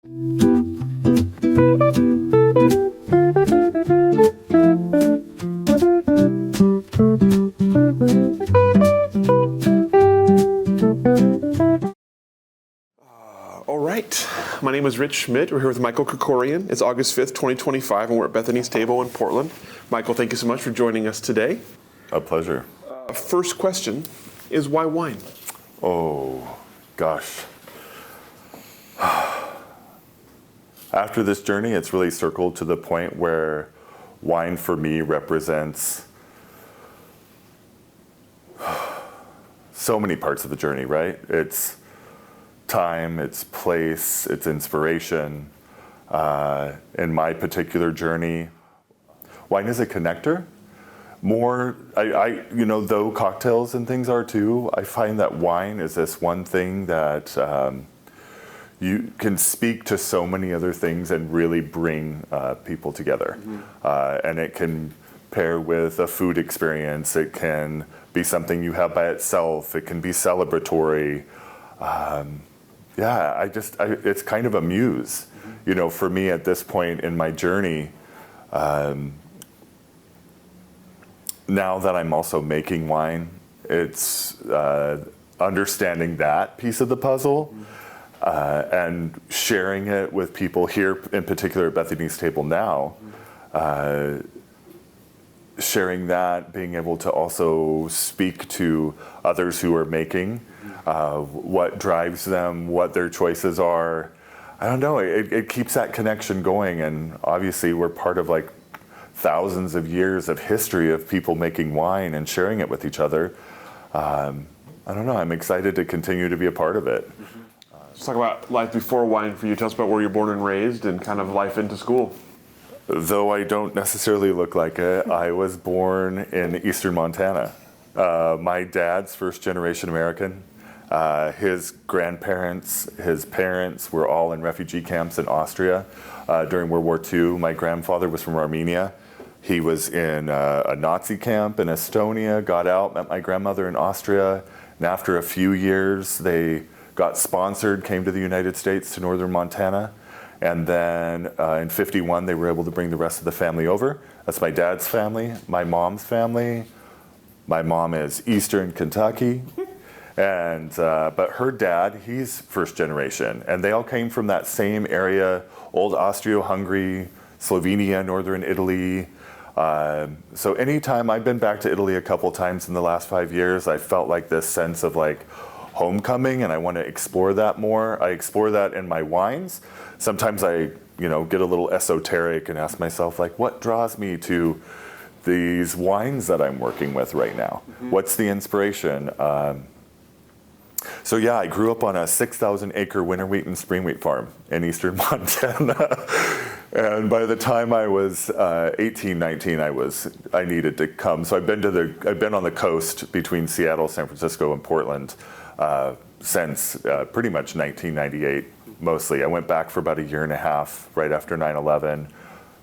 All right, my name is Rich Schmidt. We're here with Michael Krikorian. It's August 5th, 2025, and we're at Bethany's Table in Portland. Michael, thank you so much for joining us today. A pleasure. First question is, why wine? Oh, gosh. After this journey, it's really circled to the point where wine for me represents so many parts of the journey, right? It's time, it's place, it's inspiration. In my particular journey, wine is a connector. More, though cocktails and things are too, I find that wine is this one thing that you can speak to so many other things and really bring people together. And it can pair with a food experience. It can be something you have by itself. It can be celebratory. It's kind of a muse, for me at this point in my journey. Now that I'm also making wine, it's understanding that piece of the puzzle and sharing it with people here, in particular at Bethany's Table now. Sharing that, being able to also speak to others who are making, what drives them, what their choices are. I don't know, it keeps that connection going, and obviously we're part of like thousands of years of history of people making wine and sharing it with each other. I don't know, I'm excited to continue to be a part of it. Let's talk about life before wine for you. Tell us about where you're born and raised and kind of life into school. Though I don't necessarily look like it, I was born in eastern Montana. My dad's first generation American. His grandparents, his parents were all in refugee camps in Austria during World War II. My grandfather was from Armenia. He was in a Nazi camp in Estonia, got out, met my grandmother in Austria, and after a few years they got sponsored, came to the United States, to northern Montana, and then in '51 they were able to bring the rest of the family over. That's my dad's family, my mom's family. My mom is Eastern Kentucky, and but her dad, he's first generation, and they all came from that same area, old Austro-Hungary, Slovenia, northern Italy. So anytime I've been back to Italy a couple times in the last 5 years, I felt like this sense of like homecoming, and I want to explore that more. I explore that in my wines. Sometimes I, get a little esoteric and ask myself, like, what draws me to these wines that I'm working with right now? What's the inspiration? So yeah, I grew up on a 6,000 acre winter wheat and spring wheat farm in eastern Montana. And by the time I was 18, 19, I needed to come. So I've been on the coast between Seattle, San Francisco, and Portland since pretty much 1998, mostly. I went back for about a year and a half right after 9/11.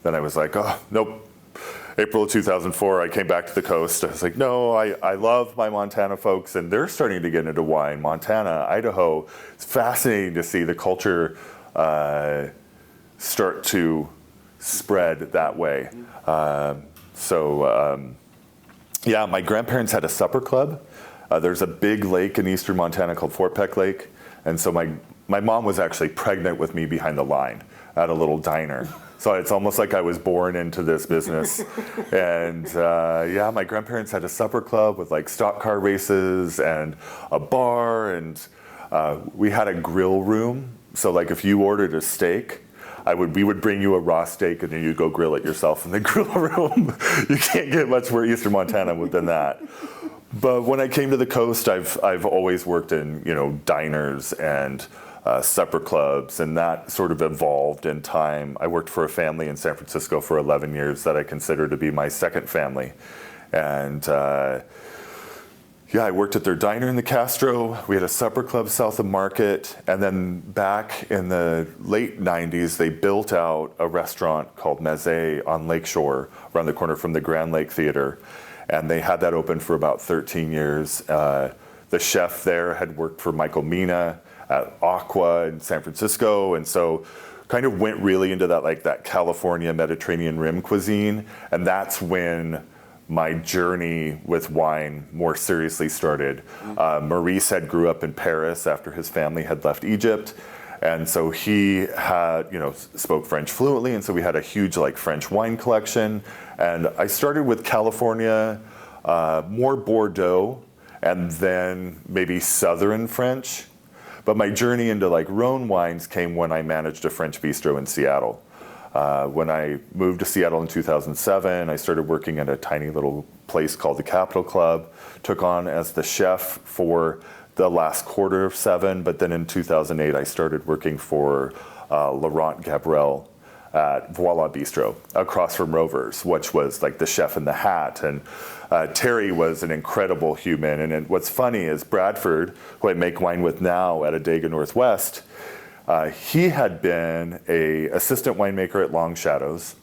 Then I was like, oh, nope. April of 2004, I came back to the coast. I was like, no, I love my Montana folks, and they're starting to get into wine. Montana, Idaho, it's fascinating to see the culture start to spread that way. My grandparents had a supper club. There's a big lake in eastern Montana called Fort Peck Lake, and so my mom was actually pregnant with me behind the line at a little diner. So it's almost like I was born into this business. And my grandparents had a supper club with like stock car races and a bar, and we had a grill room. So like if you ordered a steak, we would bring you a raw steak, and then you'd go grill it yourself in the grill room. You can't get much more eastern Montana than that. But when I came to the coast, I've always worked in diners and supper clubs, and that sort of evolved in time. I worked for a family in San Francisco for 11 years that I consider to be my second family. And I worked at their diner in the Castro. We had a supper club south of Market. And then back in the late 90s, they built out a restaurant called Meze on Lakeshore, around the corner from the Grand Lake Theater. And they had that open for about 13 years. The chef there had worked for Michael Mina at Aqua in San Francisco. And so kind of went really into that, like that California Mediterranean rim cuisine. And that's when my journey with wine more seriously started. Maurice had grew up in Paris after his family had left Egypt. And so he had, spoke French fluently. And so we had a huge like French wine collection. And I started with California, more Bordeaux, and then maybe Southern French. But my journey into like Rhone wines came when I managed a French bistro in Seattle. When I moved to Seattle in 2007, I started working at a tiny little place called the Capital Club, took on as the chef for the last quarter of 7, but then in 2008, I started working for Laurent Gabriel at Voila Bistro across from Rover's, which was like the chef in the hat. And Terry was an incredible human. And what's funny is Bradford, who I make wine with now at Bodega Northwest, he had been a assistant winemaker at Long Shadows,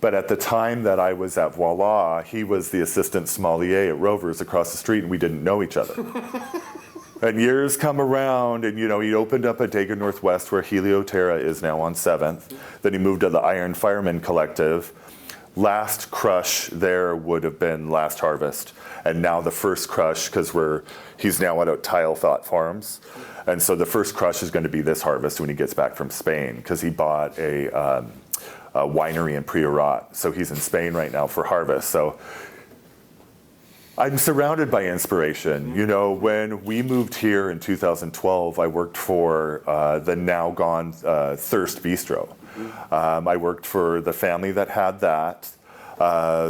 but at the time that I was at Voila, he was the assistant sommelier at Rover's across the street, and we didn't know each other. And years come around, and he opened up a Bodega Northwest where Helio Terra is now on 7th. Then he moved to the Iron Fireman Collective. Last crush there would have been Last Harvest, and now the first crush, because he's now at Tile Thought Farms. And so the first crush is going to be this harvest when he gets back from Spain, because he bought a winery in Priorat. So he's in Spain right now for harvest. So I'm surrounded by inspiration. When we moved here in 2012, I worked for the now gone Thirst Bistro. I worked for the family that had that,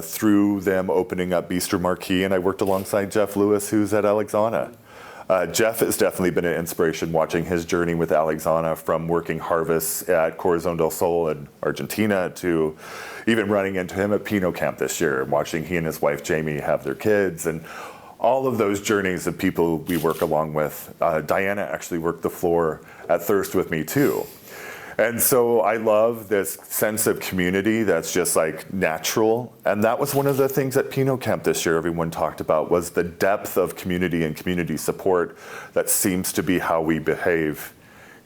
through them opening up Bistro Marquis, and I worked alongside Jeff Lewis, who's at Alexana. Jeff has definitely been an inspiration watching his journey with Alexana, from working harvests at Corazon del Sol in Argentina to even running into him at Pinot Camp this year, and watching he and his wife Jamie have their kids, and all of those journeys of people we work along with. Diana actually worked the floor at Thirst with me too. And so I love this sense of community that's just like natural. And that was one of the things at Pinot Camp this year everyone talked about, was the depth of community and community support that seems to be how we behave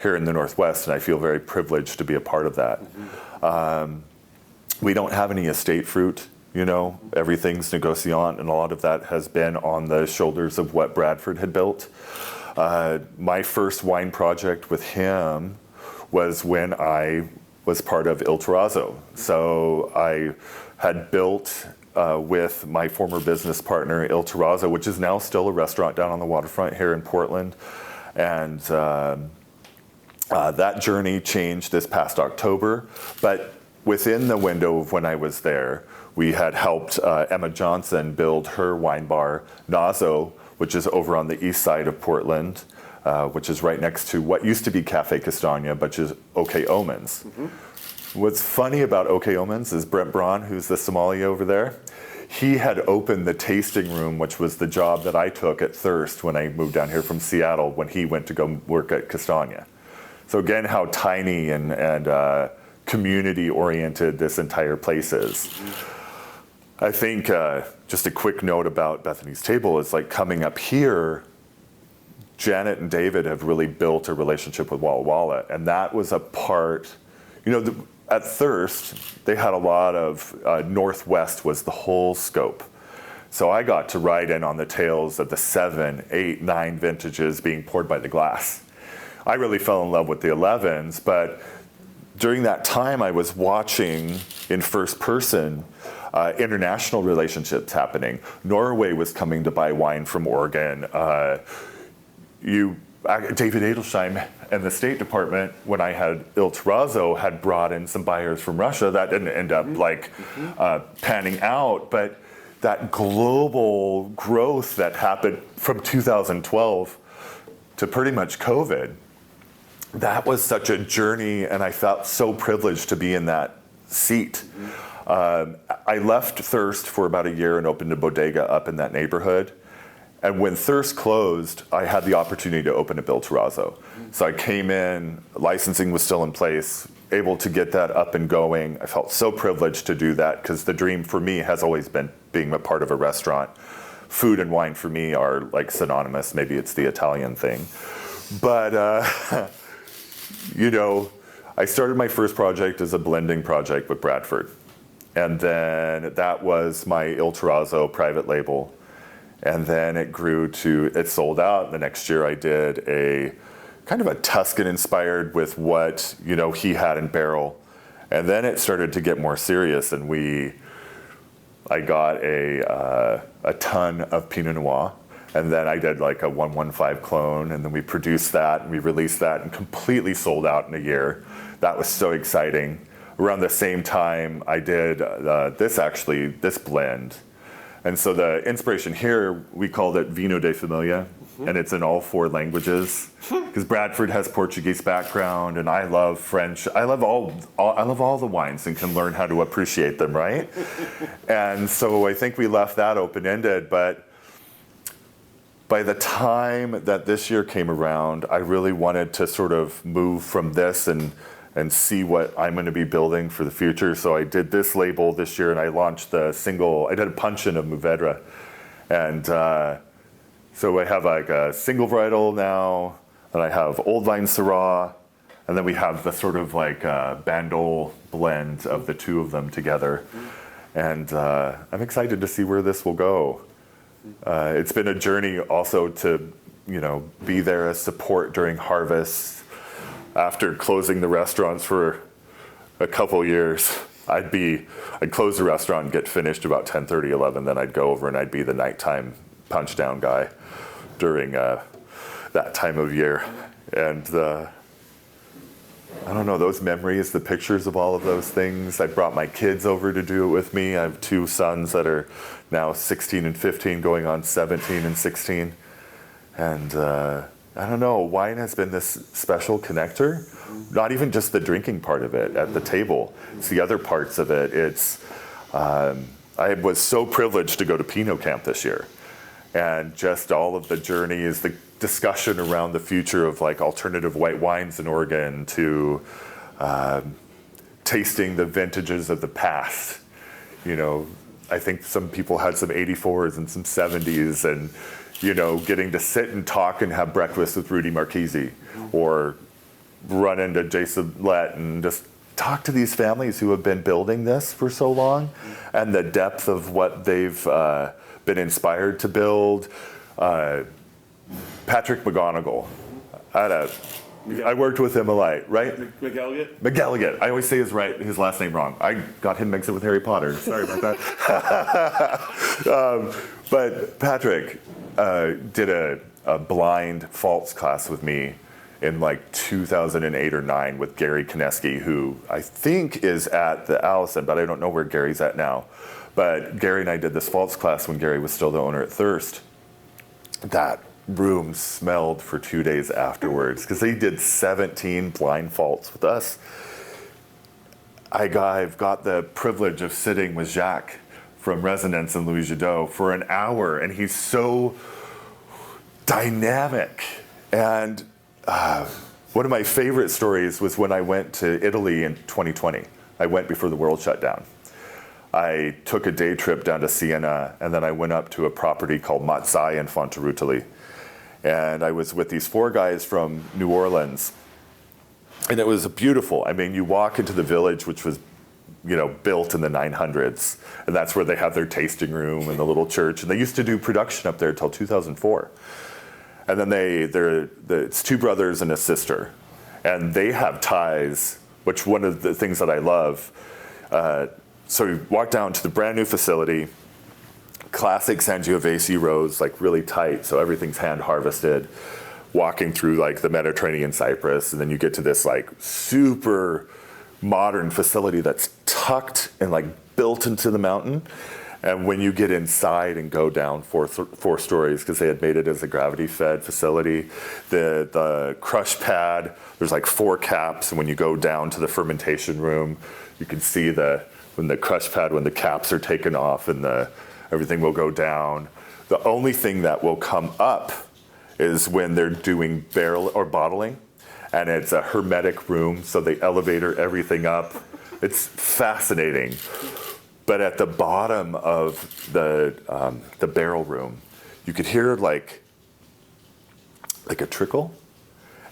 here in the Northwest. And I feel very privileged to be a part of that. We don't have any estate fruit, everything's negociant, and a lot of that has been on the shoulders of what Bradford had built. My first wine project with him was when I was part of Il Terrazzo. So I had built with my former business partner, Il Terrazzo, which is now still a restaurant down on the waterfront here in Portland. And that journey changed this past October. But within the window of when I was there, we had helped Emma Johnson build her wine bar, Nazo, which is over on the east side of Portland. Which is right next to what used to be Cafe Castagna, but is OK Omens. What's funny about OK Omens is Brent Braun, who's the sommelier over there, he had opened the tasting room, which was the job that I took at Thirst when I moved down here from Seattle, when he went to go work at Castagna. So again, how tiny and community-oriented this entire place is. I think just a quick note about Bethany's Table is like coming up here, Janet and David have really built a relationship with Walla Walla, and that was a part, at Thirst, they had a lot of, Northwest was the whole scope. So I got to ride in on the tails of the 7, 8, 9 vintages being poured by the glass. I really fell in love with the 11s, but during that time I was watching in first person international relationships happening. Norway was coming to buy wine from Oregon. David Adelsheim and the State Department, when I had Il Terrazzo, had brought in some buyers from Russia. That didn't end up panning out, but that global growth that happened from 2012 to pretty much COVID, that was such a journey, and I felt so privileged to be in that seat. I left Thirst for about a year and opened a bodega up in that neighborhood. And when Thirst closed, I had the opportunity to open a Il Terrazzo. So I came in, licensing was still in place, able to get that up and going. I felt so privileged to do that, because the dream for me has always been being a part of a restaurant. Food and wine for me are like synonymous. Maybe it's the Italian thing. But, you know, I started my first project as a blending project with Bradford. And then that was my Il Terrazzo private label. And then it grew to, it sold out. The next year I did a kind of a Tuscan inspired with what, you know, he had in barrel. And then it started to get more serious, and I got a ton of Pinot Noir, and then I did like a 115 clone, and then we produced that, and we released that, and completely sold out in a year. That was so exciting. Around the same time, I did this blend. And so the inspiration here, we called it Vino de Familia, and it's in all 4 languages. Because Bradford has Portuguese background, and I love French. I love all the wines and can learn how to appreciate them, right? And so I think we left that open-ended. But by the time that this year came around, I really wanted to sort of move from this and see what I'm going to be building for the future. So I did this label this year, and I launched I did a puncheon of Mourvedre. And so I have like a single varietal now, and I have old vine Syrah, and then we have the sort of like Bandol blend of the 2 of them together. And I'm excited to see where this will go. It's been a journey also to, you know, be there as support during harvest. After closing the restaurants for a couple years, I'd close the restaurant and get finished about 10:30, 11, then I'd go over and I'd be the nighttime punch down guy during that time of year. And I don't know, those memories, the pictures of all of those things. I brought my kids over to do it with me. I have 2 sons that are now 16 and 15, going on 17 and 16. And I don't know, wine has been this special connector. Not even just the drinking part of it at the table. It's the other parts of it. It's, I was so privileged to go to Pinot Camp this year. And just all of the journeys, the discussion around the future of like alternative white wines in Oregon, to tasting the vintages of the past. You know, I think some people had some 84s and some 70s, and, you know, getting to sit and talk and have breakfast with Rudy Marchese, or run into Jason Lett and just talk to these families who have been building this for so long, and the depth of what they've been inspired to build. Patrick McGonigal, I worked with him a lot, right? McElligott? McElligott. I always say his last name wrong. I got him mixed up with Harry Potter. Sorry about that. But Patrick did a blind false class with me in like 2008 or 9 with Gary Koneski, who I think is at the Allison, but I don't know where Gary's at now. But Gary and I did this false class when Gary was still the owner at Thirst. That room smelled for 2 days afterwards, because they did 17 blind faults with us. I've got the privilege of sitting with Jacques from Resonance in Louis Jadot for an hour, and he's so dynamic. And one of my favorite stories was when I went to Italy in 2020. I went before the world shut down. I took a day trip down to Siena, and then I went up to a property called Mazzai in Fonterutoli. And I was with these 4 guys from New Orleans. And it was beautiful. I mean, you walk into the village, which was, you know, built in the 900s. And that's where they have their tasting room and the little church. And they used to do production up there until 2004. And then it's 2 brothers and a sister. And they have ties, which one of the things that I love. So we walked down to the brand new facility, classic Sangiovese roads, like really tight, so everything's hand harvested, walking through like the Mediterranean cypress, and then you get to this like super modern facility that's tucked and like built into the mountain. And when you get inside and go down 4 stories, because they had made it as a gravity-fed facility, the crush pad, there's like 4 caps, and when you go down to the fermentation room, you can see when the crush pad, when the caps are taken off and everything will go down. The only thing that will come up is when they're doing barrel or bottling, and it's a hermetic room, so they elevator everything up. It's fascinating. But at the bottom of the barrel room, you could hear like a trickle,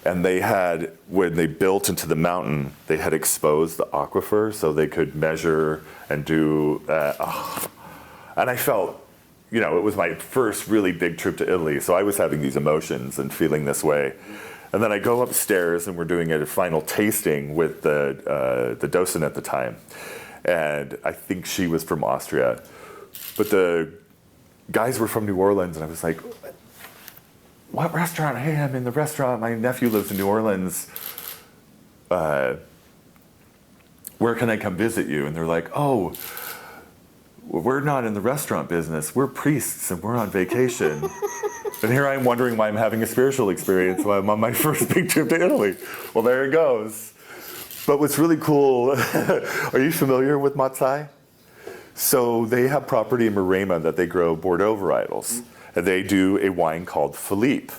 And they had, when they built into the mountain, they had exposed the aquifer so they could measure and do, and I felt, you know, it was my first really big trip to Italy, so I was having these emotions and feeling this way. And then I go upstairs and we're doing a final tasting with the docent at the time. And I think she was from Austria. But the guys were from New Orleans, and I was like, what restaurant? Hey, I'm in the restaurant. My nephew lives in New Orleans. Where can I come visit you? And they're like, oh, we're not in the restaurant business. We're priests and we're on vacation. And here I'm wondering why I'm having a spiritual experience while I'm on my first big trip to Italy. Well, there it goes. But what's really cool, are you familiar with Mazzai? So they have property in Maremma that they grow Bordeaux varietals. And they do a wine called Philippe.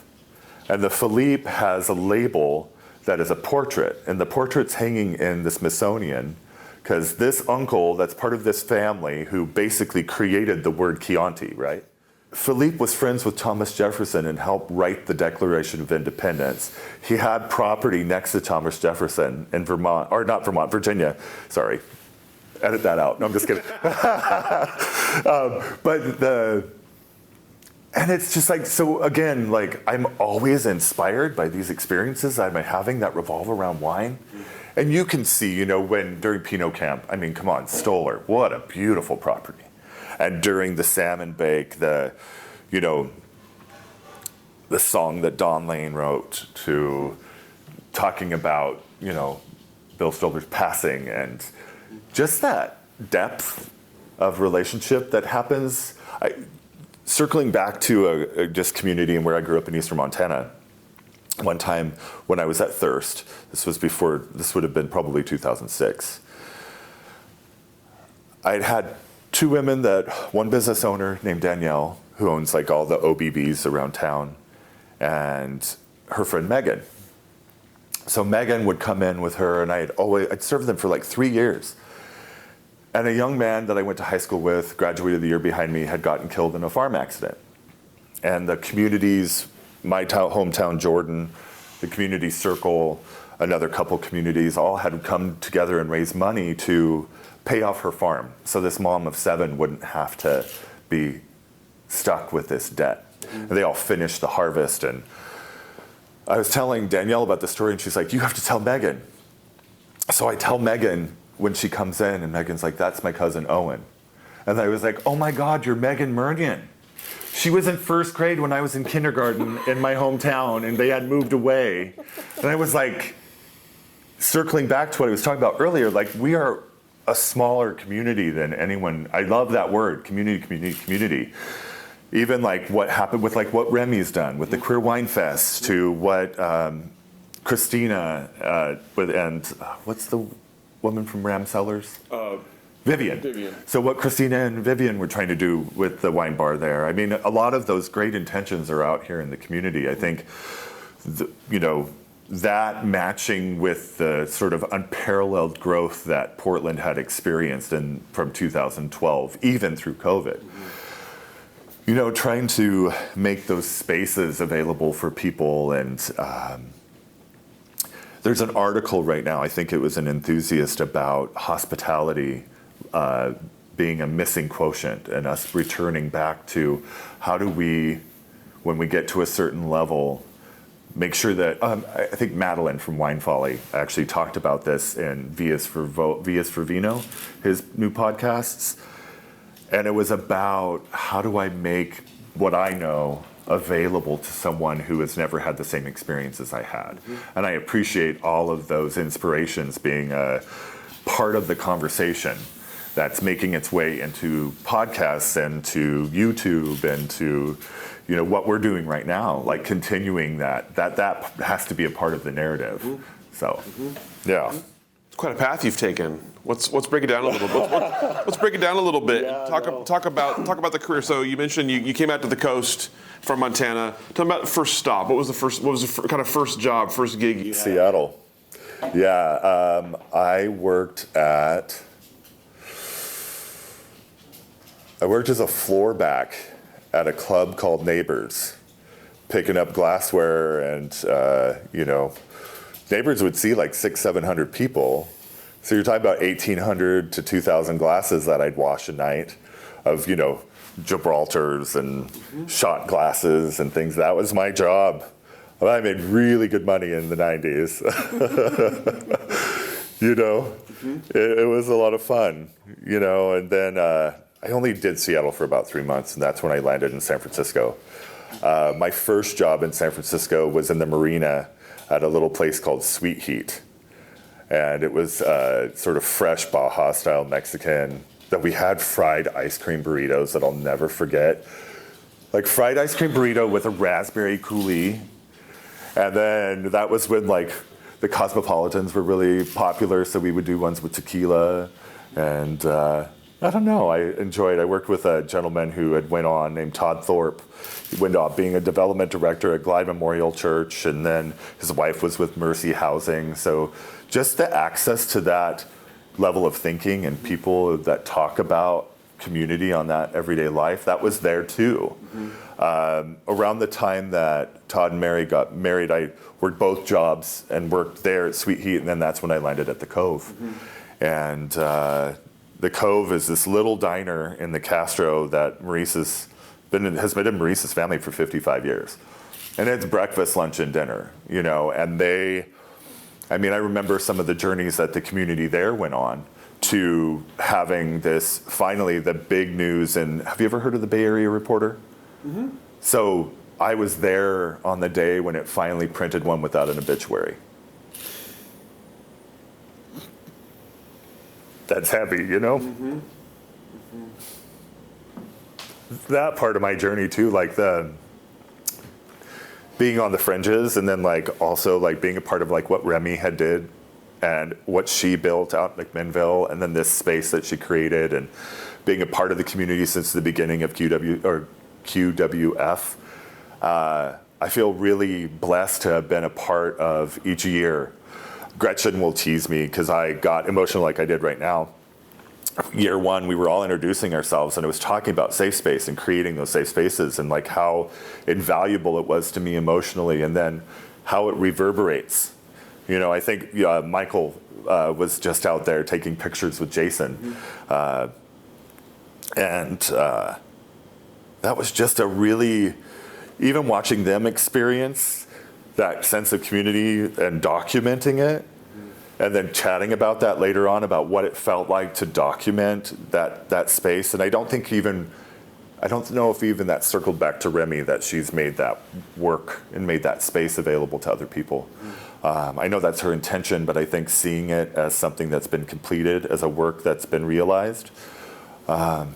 And the Philippe has a label that is a portrait. And the portrait's hanging in the Smithsonian because this uncle that's part of this family who basically created the word Chianti, right? Philippe was friends with Thomas Jefferson and helped write the Declaration of Independence. He had property next to Thomas Jefferson in Vermont, or not Vermont, Virginia, sorry. Edit that out. No, I'm just kidding. And it's just like, so again, like I'm always inspired by these experiences I'm having that revolve around wine. And you can see, you know, when during Pinot Camp, I mean, come on, Stoller, what a beautiful property. And during the salmon bake, the song that Don Lane wrote to talking about, you know, Bill Stoller's passing and just that depth of relationship that happens. Circling back to a just community and where I grew up in eastern Montana, one time when I was at Thirst, this would have been probably 2006, I'd had two women, one business owner named Danielle, who owns like all the OBBs around town, and her friend Megan. So Megan would come in with her, and I'd served them for like 3 years. And a young man that I went to high school with, graduated the year behind me, had gotten killed in a farm accident. And the communities, my hometown, Jordan, the community circle, another couple communities, all had come together and raised money to pay off her farm. So this mom of 7 wouldn't have to be stuck with this debt. And they all finished the harvest. And I was telling Danielle about the story, and she's like, you have to tell Megan. So I tell Megan when she comes in, and Megan's like, that's my cousin Owen. And I was like, oh my God, you're Megan Murnion. She was in first grade when I was in kindergarten in my hometown, and they had moved away. And I was like, circling back to what I was talking about earlier, like we are a smaller community than anyone. I love that word, community, community, community. Even like what happened with like what Remy's done with the Queer Wine Fest, to what Christina and what's the woman from Ram Cellars? Vivian. So what Christina and Vivian were trying to do with the wine bar there. I mean, a lot of those great intentions are out here in the community. I think, that matching with the sort of unparalleled growth that Portland had experienced from 2012, even through COVID. Trying to make those spaces available for people. And there's an article right now, I think it was an enthusiast, about hospitality being a missing quotient, and us returning back to how do we, when we get to a certain level, make sure that, I think Madeline from Wine Folly actually talked about this in Vias for Vino, his new podcasts. And it was about how do I make what I know available to someone who has never had the same experience as I had. Mm-hmm. And I appreciate all of those inspirations being a part of the conversation that's making its way into podcasts and to YouTube and to what we're doing right now, like continuing that has to be a part of the narrative. Mm-hmm. So, yeah. It's quite a path you've taken. Let's break it down a little bit. Let's break it down a little bit. Yeah, talk about the career. So you mentioned you came out to the coast from Montana. Tell me about the first stop. What was the kind of first job, first gig you had? Seattle. Yeah, I worked as a floor back at a club called Neighbors picking up glassware, and neighbors would see like 600-700 people. So you're talking about 1,800 to 2,000 glasses that I'd wash a night of, Gibraltars and shot glasses and things. That was my job. Well, I made really good money in the 90s. It was a lot of fun, and then I only did Seattle for about 3 months, and that's when I landed in San Francisco. My first job in San Francisco was in the marina at a little place called Sweet Heat. And it was sort of fresh Baja-style Mexican that we had fried ice cream burritos that I'll never forget. Like fried ice cream burrito with a raspberry coulis. And then that was when like the Cosmopolitans were really popular, so we would do ones with tequila. And I don't know, I worked with a gentleman who had went on named Todd Thorpe. He went on being a development director at Glide Memorial Church, and then his wife was with Mercy Housing. So just the access to that level of thinking and people that talk about community on that everyday life, that was there too. Around the time that Todd and Mary got married, I worked both jobs and worked there at Sweet Heat, and then that's when I landed at the Cove. And the Cove is this little diner in the Castro that has been in Maurice's family for 55 years. And it's breakfast, lunch, and dinner, and I remember some of the journeys that the community there went on to having this, finally, the big news. And have you ever heard of the Bay Area Reporter? So I was there on the day when it finally printed one without an obituary. That's heavy, That part of my journey too, like the being on the fringes, and then like also like being a part of like what Remy had did and what she built out in McMinnville, and then this space that she created, and being a part of the community since the beginning of QWF. I feel really blessed to have been a part of each year. Gretchen will tease me because I got emotional like I did right now. Year one, we were all introducing ourselves, and it was talking about safe space and creating those safe spaces, and like how invaluable it was to me emotionally, and then how it reverberates. I think Michael was just out there taking pictures with Jason, and that was just a really, even watching them experience that sense of community and documenting it, and then chatting about that later on, about what it felt like to document that space. And I don't know if even that circled back to Remy, that she's made that work and made that space available to other people. I know that's her intention, but I think seeing it as something that's been completed, as a work that's been realized, and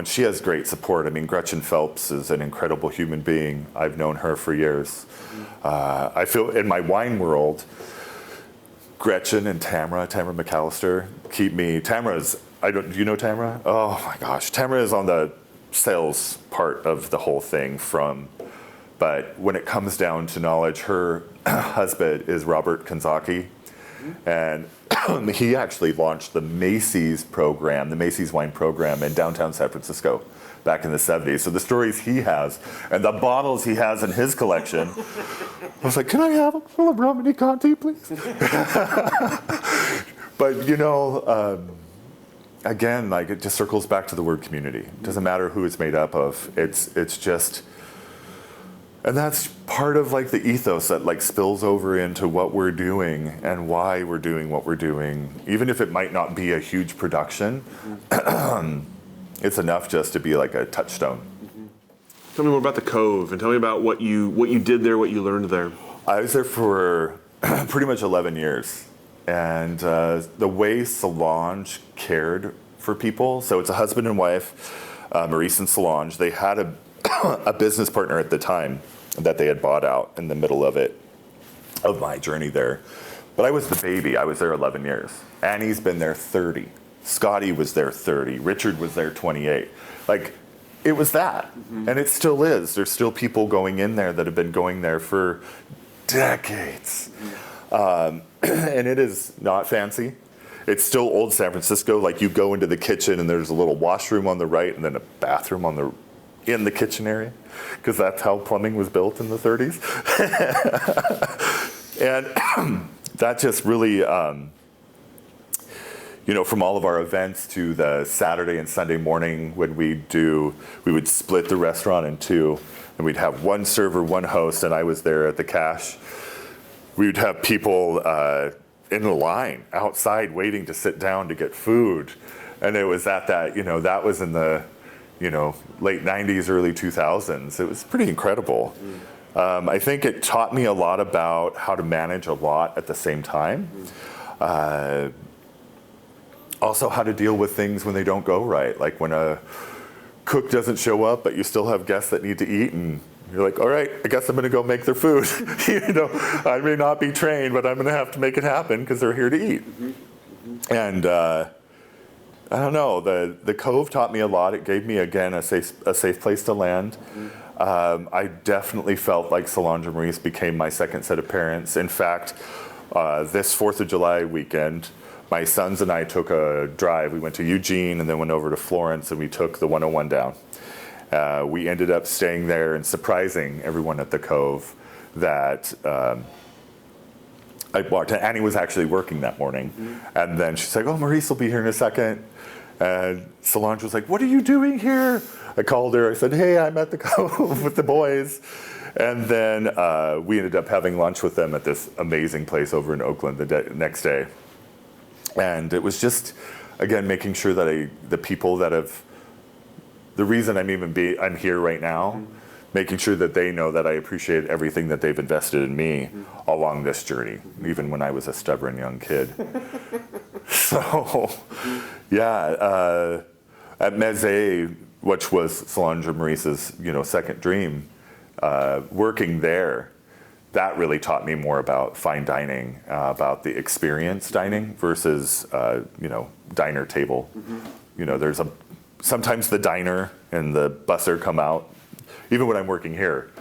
she has great support. Gretchen Phelps is an incredible human being. I've known her for years. I feel in my wine world, Gretchen and Tamara McAllister keep me. Do you know Tamara? Oh my gosh. Tamara is on the sales part of the whole thing but when it comes down to knowledge, her husband is Robert Kanzaki, and he actually launched the Macy's wine program in downtown San Francisco back in the 70s. So the stories he has and the bottles he has in his collection, I was like, can I have a full of Romani Conti, please? But again, like it just circles back to the word community. It doesn't matter who it's made up of. It's just, and that's part of like the ethos that like spills over into what we're doing and why we're doing what we're doing. Even if it might not be a huge production, it's enough just to be like a touchstone. Tell me more about the Cove, and tell me about what you did there, what you learned there. I was there for pretty much 11 years. And the way Solange cared for people, so it's a husband and wife, Maurice and Solange. They had a business partner at the time that they had bought out in the middle of my journey there. But I was the baby. I was there 11 years. Annie's been there 30. Scotty was there 30. Richard was there 28. Like, it was that. And it still is. There's still people going in there that have been going there for decades. And it is not fancy. It's still old San Francisco. Like, you go into the kitchen and there's a little washroom on the right and then a bathroom on the in the kitchen area, because that's how plumbing was built in the 30s. And that just really, from all of our events to the Saturday and Sunday morning when we would split the restaurant in two, and we'd have one server, one host, and I was there at the cash. We would have people in a line outside waiting to sit down to get food. And it was at that, that was in the, late 90s, early 2000s. It was pretty incredible. I think it taught me a lot about how to manage a lot at the same time. Also how to deal with things when they don't go right, like when a cook doesn't show up, but you still have guests that need to eat, and you're like, all right, I guess I'm gonna go make their food. I may not be trained, but I'm gonna have to make it happen because they're here to eat. And I don't know, the Cove taught me a lot. It gave me, again, a safe place to land. I definitely felt like Solange and Maurice became my second set of parents. In fact, this 4th of July weekend, my sons and I took a drive. We went to Eugene and then went over to Florence, and we took the 101 down. We ended up staying there and surprising everyone at the Cove that I walked. Annie was actually working that morning. And then she's like, oh, Maurice will be here in a second. And Solange was like, what are you doing here? I called her. I said, hey, I'm at the Cove with the boys. And then we ended up having lunch with them at this amazing place over in Oakland the next day. And it was just, again, making sure that the people that have, the reason I'm here right now, making sure that they know that I appreciate everything that they've invested in me along this journey, even when I was a stubborn young kid. So, yeah, at Meze, which was Solange and Maurice's, second dream, working there, that really taught me more about fine dining, about the experience dining versus, diner table. There's sometimes the diner and the busser come out. Even when I'm working here,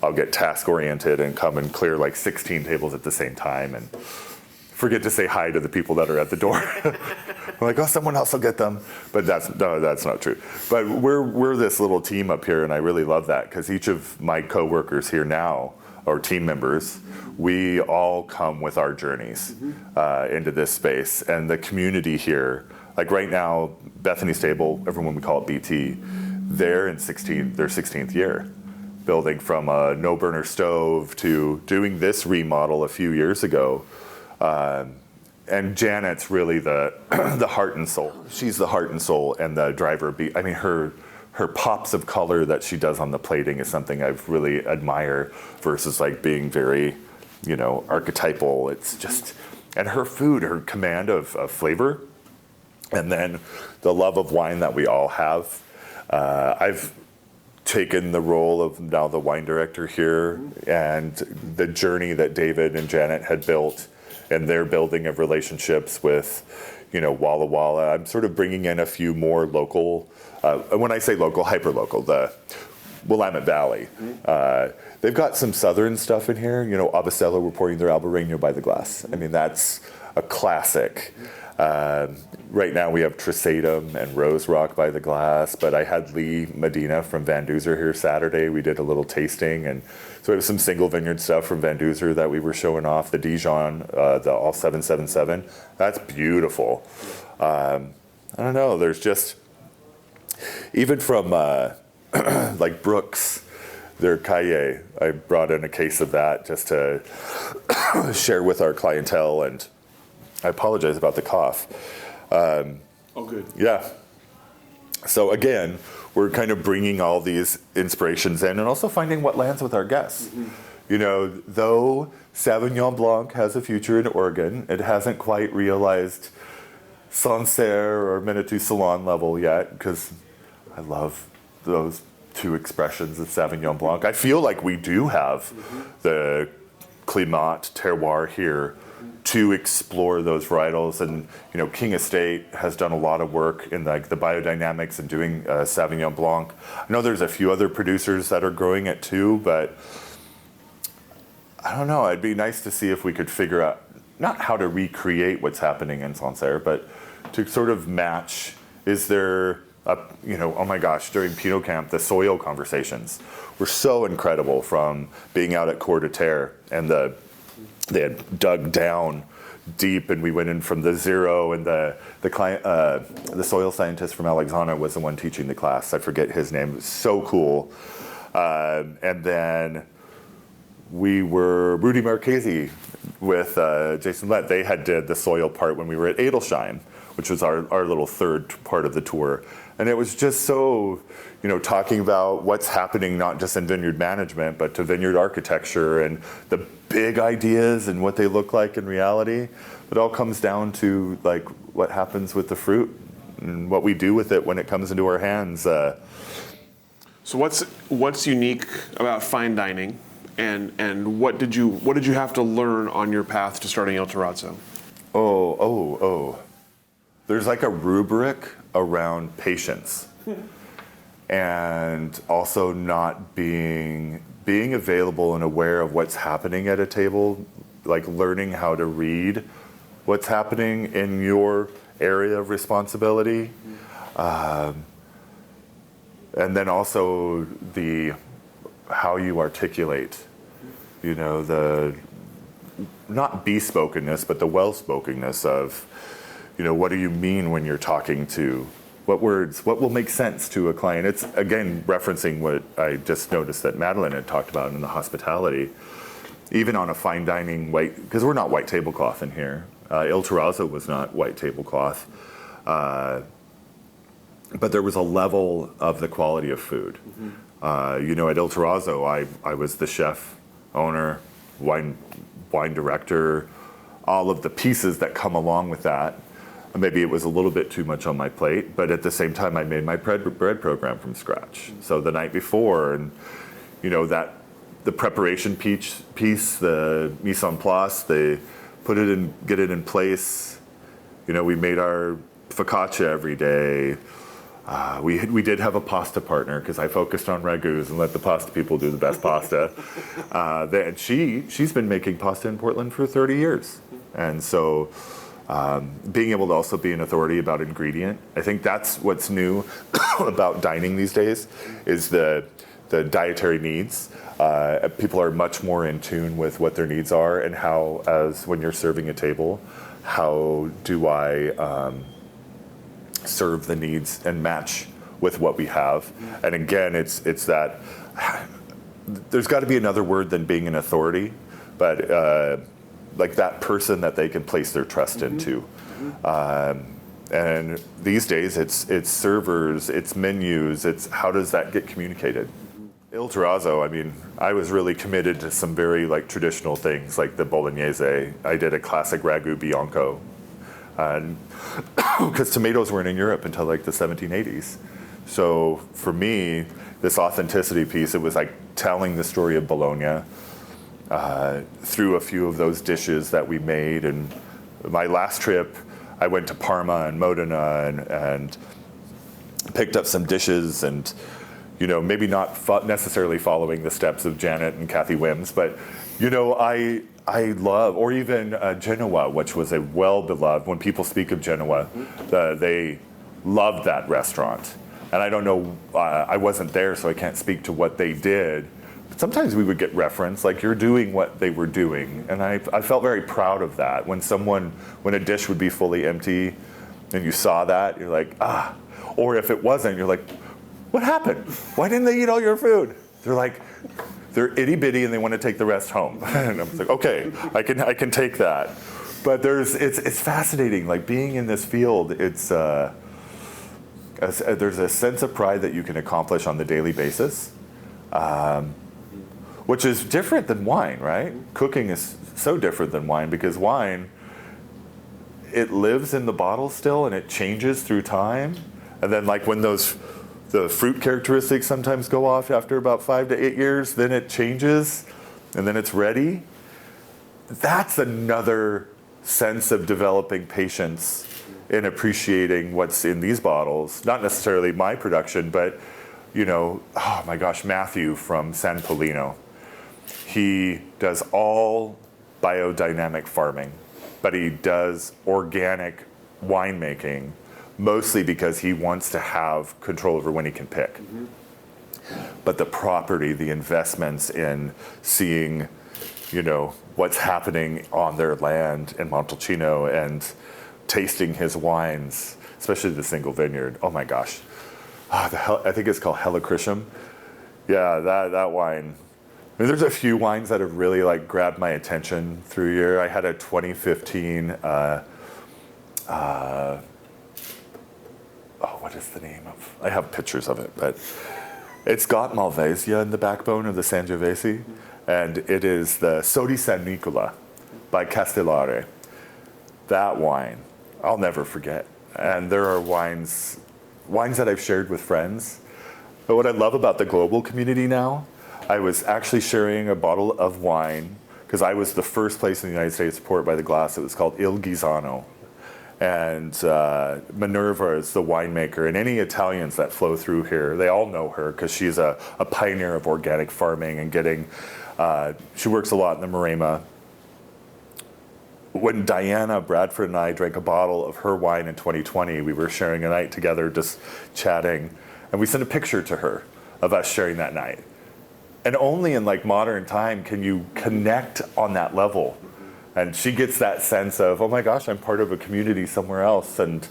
I'll get task oriented and come and clear like 16 tables at the same time and forget to say hi to the people that are at the door. I'm like, oh, someone else will get them. But that's not true. But we're this little team up here, and I really love that, because each of my coworkers here now, or team members, we all come with our journeys into this space. And the community here, like right now, Bethany's Table, everyone we call it BT, they're in their 16th year, building from a no-burner stove to doing this remodel a few years ago. And Janet's really the heart and soul. She's the heart and soul and the driver. Her pops of color that she does on the plating is something I've really admire, versus like being very, archetypal. It's just, and her food, her command of flavor, and then the love of wine that we all have. I've taken the role of now the wine director here, and the journey that David and Janet had built and their building of relationships with, Walla Walla. I'm sort of bringing in a few more local, when I say local, hyper-local, the Willamette Valley. They've got some southern stuff in here. Avicello reporting their Albarino by the glass. That's a classic. Right now we have Trisatum and Rose Rock by the glass, but I had Lee Medina from Van Duzer here Saturday. We did a little tasting, and so we have some single vineyard stuff from Van Duzer that we were showing off. The Dijon, the All 777, that's beautiful. I don't know, there's just, even from like Brooks, their Caille, I brought in a case of that just to share with our clientele, and I apologize about the cough. Oh, good. Yeah. So again, we're kind of bringing all these inspirations in, and also finding what lands with our guests. Though Sauvignon Blanc has a future in Oregon, it hasn't quite realized Sancerre or Manitou Salon level yet, because I love those two expressions of Sauvignon Blanc. I feel like we do have the climat, terroir here to explore those varietals. And King Estate has done a lot of work in the biodynamics and doing Sauvignon Blanc. I know there's a few other producers that are growing it too, but I don't know, it'd be nice to see if we could figure out, not how to recreate what's happening in Sancerre, but to sort of match, is there Oh my gosh, during Pinot Camp, the soil conversations were so incredible, from being out at Coeur de Terre, and they had dug down deep, and we went in from the zero, and the soil scientist from Alexandria was the one teaching the class. I forget his name. It was so cool. And then we were Rudy Marchese with Jason Lett. They had did the soil part when we were at Adelsheim, which was our little third part of the tour. And it was just so, talking about what's happening, not just in vineyard management, but to vineyard architecture and the big ideas and what they look like in reality. It all comes down to like what happens with the fruit and what we do with it when it comes into our hands. So what's unique about fine dining, and what did you have to learn on your path to starting Il Terrazzo? Oh. There's like a rubric around patience, and also not being available and aware of what's happening at a table, like learning how to read what's happening in your area of responsibility. And then also how you articulate, the not bespokenness, but the well-spokenness of, what do you mean when you're talking to, what words, what will make sense to a client? It's, again, referencing what I just noticed that Madeline had talked about in the hospitality. Even on a fine dining because we're not white tablecloth in here. Il Terrazzo was not white tablecloth. But there was a level of the quality of food. At Il Terrazzo, I was the chef, owner, wine director, all of the pieces that come along with that. Maybe it was a little bit too much on my plate, but at the same time, I made my bread program from scratch. So the night before, and the preparation piece, the mise en place, they get it in place. We made our focaccia every day. We did have a pasta partner because I focused on ragouts and let the pasta people do the best pasta. And she's been making pasta in Portland for 30 years. And so being able to also be an authority about ingredient, I think that's what's new about dining these days, is the dietary needs. People are much more in tune with what their needs are, and how, as when you're serving a table, how do I serve the needs and match with what we have. And again, it's that there's got to be another word than being an authority, but like that person that they can place their trust into. And these days it's servers, it's menus, it's how does that get communicated. Il Terrazzo, I was really committed to some very traditional things, like the bolognese. I did a classic ragu bianco, because tomatoes weren't in Europe until the 1780s. So for me, this authenticity piece, it was like telling the story of Bologna through a few of those dishes that we made. And my last trip, I went to Parma and Modena and picked up some dishes, and maybe not necessarily following the steps of Janet and Kathy Wims, but I love, or even Genoa, which was a well-beloved, when people speak of Genoa, they loved that restaurant. And I don't know, I wasn't there, so I can't speak to what they did. But sometimes we would get reference, like you're doing what they were doing. And I felt very proud of that. When a dish would be fully empty and you saw that, you're like, ah. Or if it wasn't, you're like, what happened? Why didn't they eat all your food? They're itty bitty and they want to take the rest home. And I'm like, okay, I can take that. But it's fascinating, being in this field. It's there's a sense of pride that you can accomplish on the daily basis, which is different than wine, right? Cooking is so different than wine, because wine, it lives in the bottle still and it changes through time. And then when the fruit characteristics sometimes go off after about 5 to 8 years, then it changes, and then it's ready. That's another sense of developing patience in appreciating what's in these bottles. Not necessarily my production, but, oh my gosh, Matthew from San Polino. He does all biodynamic farming, but he does organic winemaking, mostly because he wants to have control over when he can pick. But the property, the investments in seeing, what's happening on their land in Montalcino and tasting his wines, especially the single vineyard. Oh my gosh. I think it's called Helichrysum. Yeah, that wine. I mean, there's a few wines that have really like grabbed my attention through year. I had a 2015, what is the name of? I have pictures of it, but it's got Malvasia in the backbone of the Sangiovese, and it is the Sodi San Nicola by Castellare. That wine, I'll never forget. And there are wines that I've shared with friends. But what I love about the global community now, I was actually sharing a bottle of wine because I was the first place in the United States to pour it by the glass. It was called Il Ghisano. And Minerva is the winemaker, and any Italians that flow through here, they all know her because she's a pioneer of organic farming and she works a lot in the Maremma. When Diana Bradford and I drank a bottle of her wine in 2020, we were sharing a night together just chatting, and we sent a picture to her of us sharing that night. And only in like modern time can you connect on that level. And she gets that sense of, oh my gosh, I'm part of a community somewhere else. And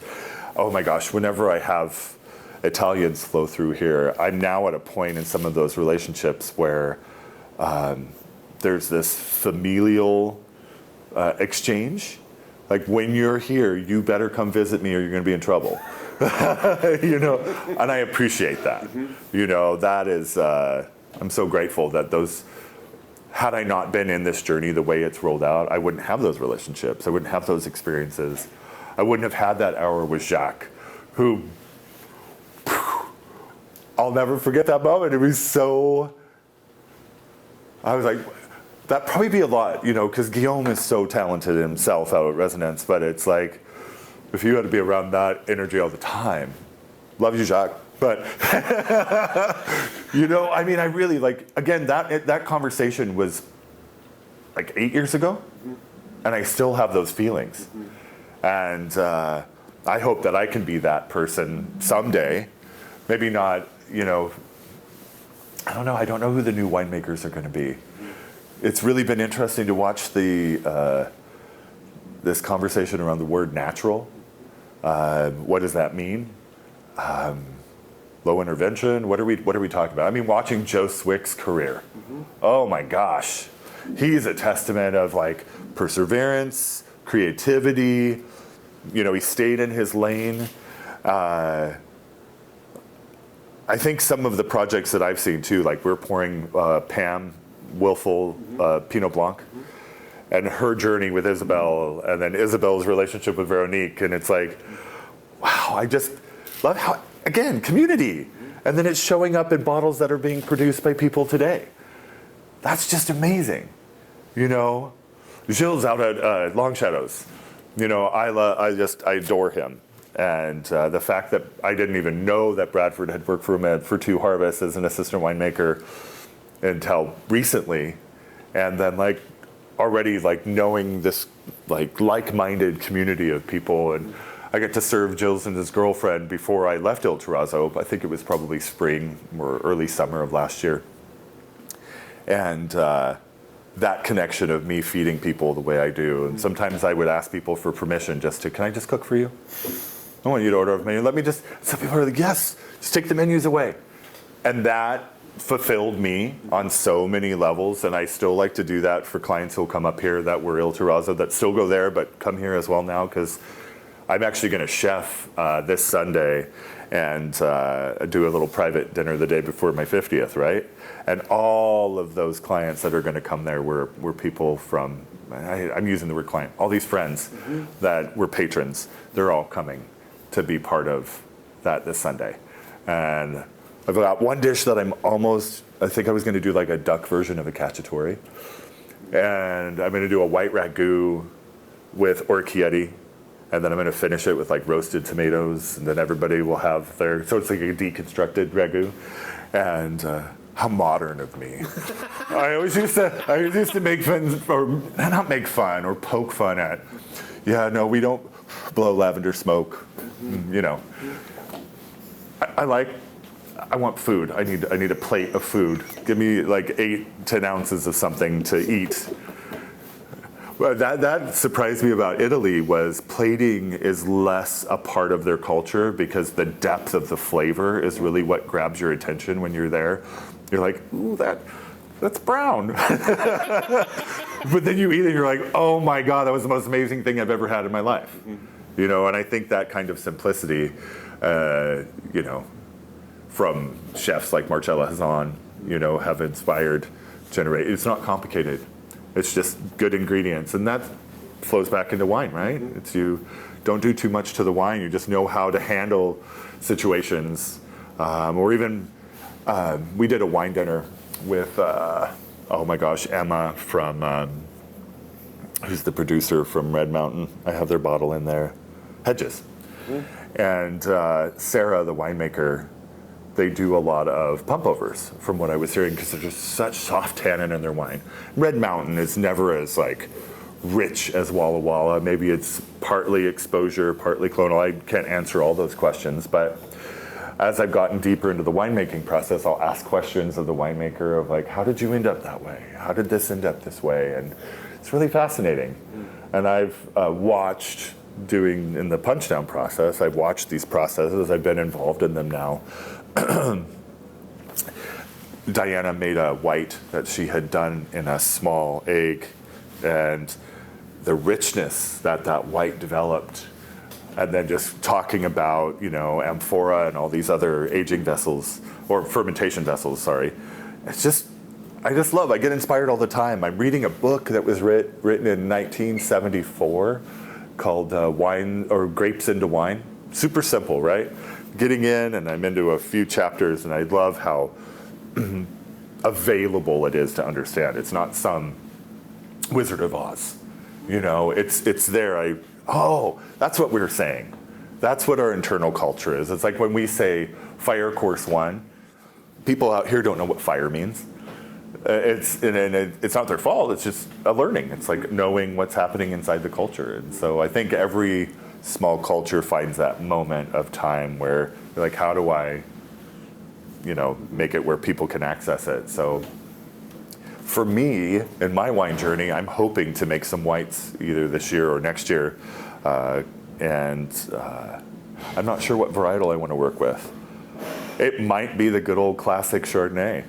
oh my gosh, whenever I have Italians flow through here, I'm now at a point in some of those relationships where there's this familial exchange. Like, when you're here, you better come visit me or you're going to be in trouble. And I appreciate that. That is, I'm so grateful that had I not been in this journey the way it's rolled out, I wouldn't have those relationships. I wouldn't have those experiences. I wouldn't have had that hour with Jacques, who, I'll never forget that moment. It was so, I was like, that'd probably be a lot, because Guillaume is so talented himself out at Resonance, but it's like, if you had to be around that energy all the time, love you, Jacques. But, I really again, that conversation was like 8 years ago, and I still have those feelings. And I hope that I can be that person someday. Maybe not, I don't know. I don't know who the new winemakers are going to be. It's really been interesting to watch this conversation around the word natural. What does that mean? Low intervention. What are we talking about? I mean, watching Joe Swick's career. Oh my gosh, he's a testament of like perseverance, creativity. He stayed in his lane. I think some of the projects that I've seen too, like we're pouring Pam Willful Pinot Blanc, and her journey with Isabel, and then Isabel's relationship with Veronique, and it's like, wow, I just love how, again, community. And then it's showing up in bottles that are being produced by people today. That's just amazing. Gilles out at Long Shadows. I adore him. And the fact that I didn't even know that Bradford had worked for him for 2 Harvests as an assistant winemaker until recently. And then already knowing this like-minded community of people, and I got to serve Gilles and his girlfriend before I left Il Terrazzo. I think it was probably spring or early summer of last year. And that connection of me feeding people the way I do. And sometimes I would ask people for permission can I just cook for you? I want you to order off the menu. Some people are like, yes, just take the menus away. And that fulfilled me on so many levels, and I still like to do that for clients who'll come up here that were Il Terrazzo that still go there but come here as well now, because I'm actually going to chef this Sunday and do a little private dinner the day before my 50th, right? And all of those clients that are going to come there were people from, I'm using the word client, all these friends that were patrons. They're all coming to be part of that this Sunday. And I've got one dish that I think I was going to do a duck version of a cacciatore. And I'm going to do a white ragu with orecchiette. And then I'm going to finish it with roasted tomatoes. And then everybody will have so it's like a deconstructed ragu. And how modern of me. I always used to make fun, or not make fun, or poke fun at, we don't blow lavender smoke. You know, I want food. I need a plate of food. Give me like 8-10 ounces of something to eat. Well, that surprised me about Italy was plating is less a part of their culture because the depth of the flavor is really what grabs your attention when you're there. You're like, ooh, that's brown. But then you eat it and you're like, oh my God, that was the most amazing thing I've ever had in my life. You know, and I think that kind of simplicity, you know, from chefs like Marcella Hazan, you know, have inspired generate. It's not complicated. It's just good ingredients, and that flows back into wine, right? It's you don't do too much to the wine. You just know how to handle situations, or even we did a wine dinner with oh my gosh, Emma from who's the producer from Red Mountain. I have their bottle in there, Hedges, and Sarah, the winemaker. They do a lot of pump overs, from what I was hearing, because there's just such soft tannin in their wine. Red Mountain is never as like rich as Walla Walla. Maybe it's partly exposure, partly clonal. I can't answer all those questions, but as I've gotten deeper into the winemaking process, I'll ask questions of the winemaker of like, how did you end up that way? How did this end up this way? And it's really fascinating. And I've watched doing in the punch down process, I've watched these processes. I've been involved in them now. Diana made a white that she had done in a small egg, and the richness that white developed, and then just talking about, you know, amphora and all these other aging vessels, or fermentation vessels, sorry. It's just, I get inspired all the time. I'm reading a book that was written in 1974 called Wine, or Grapes into Wine. Super simple, right? Getting in, and I'm into a few chapters, and I love how available it is to understand. It's not some Wizard of Oz, you know. It's there. That's what we're saying. That's what our internal culture is. It's like when we say fire course 1, people out here don't know what fire means. It's not their fault. It's just a learning. It's like knowing what's happening inside the culture. And so I think every small culture finds that moment of time where you're like, how do I, you know, make it where people can access it? So for me, in my wine journey, I'm hoping to make some whites either this year or next year. I'm not sure what varietal I want to work with. It might be the good old classic Chardonnay.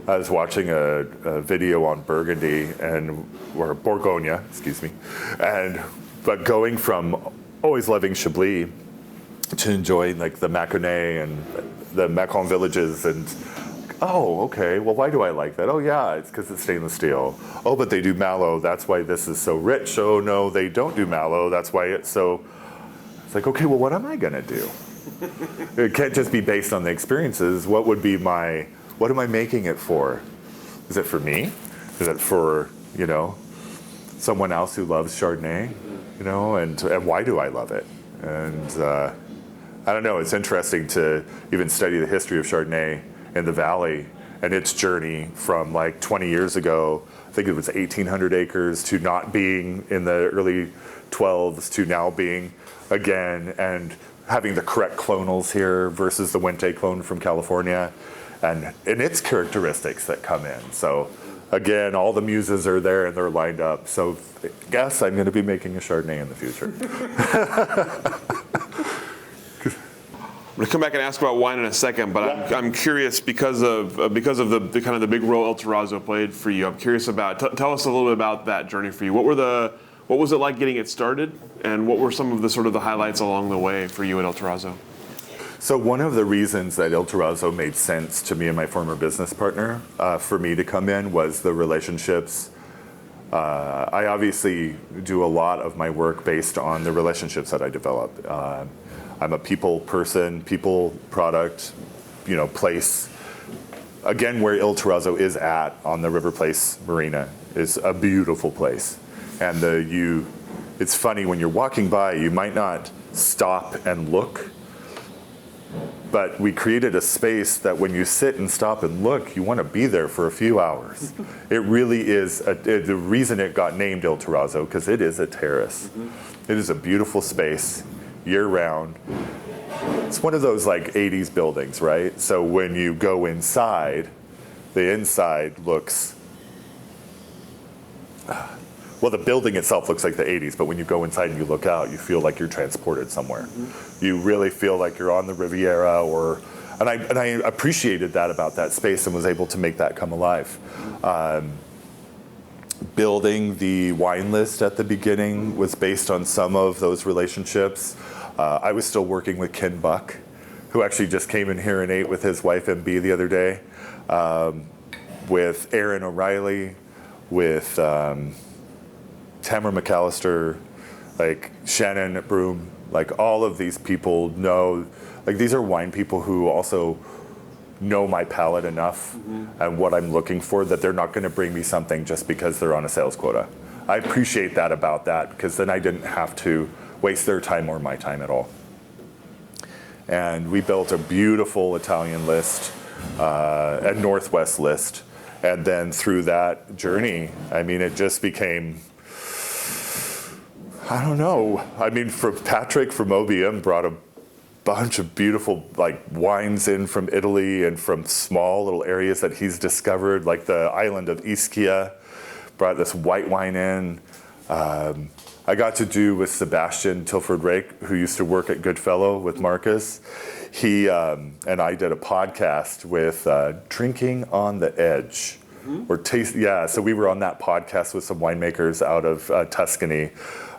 I was watching a video on Burgundy or Bourgogne, excuse me, but going from always loving Chablis to enjoying like the Mâconnais and the Macon villages, and okay, well, why do I like that? Oh yeah, it's because it's stainless steel. Oh, but they do Malo, that's why this is so rich. Oh no, they don't do Malo, that's why it's so. It's like, okay, well, what am I gonna do? It can't just be based on the experiences. What am I making it for? Is it for me? Is it for, you know, someone else who loves Chardonnay? You know, and why do I love it? And I don't know, it's interesting to even study the history of Chardonnay in the Valley and its journey from like 20 years ago, I think it was 1,800 acres, to not being in the early 12s to now being again, and having the correct clonals here versus the Wente clone from California, and its characteristics that come in. So again, all the muses are there and they're lined up. So I guess I'm going to be making a Chardonnay in the future. I'm going to come back and ask about wine in a second, but I'm curious because of the kind of the big role Il Terrazzo played for you. I'm curious about, tell us a little bit about that journey for you. What was it like getting it started, and what were some of the sort of the highlights along the way for you at Il Terrazzo? So one of the reasons that Il Terrazzo made sense to me and my former business partner for me to come in was the relationships. I obviously do a lot of my work based on the relationships that I develop. I'm a people person, people, product, you know, place. Again, where Il Terrazzo is at on the River Place Marina is a beautiful place. And it's funny, when you're walking by, you might not stop and look, but we created a space that when you sit and stop and look, you want to be there for a few hours. It really is, the reason it got named Il Terrazzo, because it is a terrace. It is a beautiful space, year-round. It's one of those like 80s buildings, right? So when you go inside, the inside looks, well, the building itself looks like the 80s, but when you go inside and you look out, you feel like you're transported somewhere. You really feel like you're on the Riviera, and I appreciated that about that space and was able to make that come alive. Building the wine list at the beginning was based on some of those relationships. I was still working with Ken Buck, who actually just came in here and ate with his wife MB the other day, with Aaron O'Reilly, with Tamara McAllister, like Shannon Broom, like all of these people know, like these are wine people who also know my palate enough and what I'm looking for that they're not going to bring me something just because they're on a sales quota. I appreciate that about that, because then I didn't have to waste their time or my time at all. And we built a beautiful Italian list, a Northwest list. And then through that journey, I mean, it just became, I don't know. I mean, Patrick from OBM brought a bunch of beautiful like wines in from Italy and from small little areas that he's discovered, like the island of Ischia, brought this white wine in. I got to do with Sebastian Tilford-Rake, who used to work at Goodfellow with Marcus. He and I did a podcast with Drinking on the Edge, or Taste. Yeah, so we were on that podcast with some winemakers out of Tuscany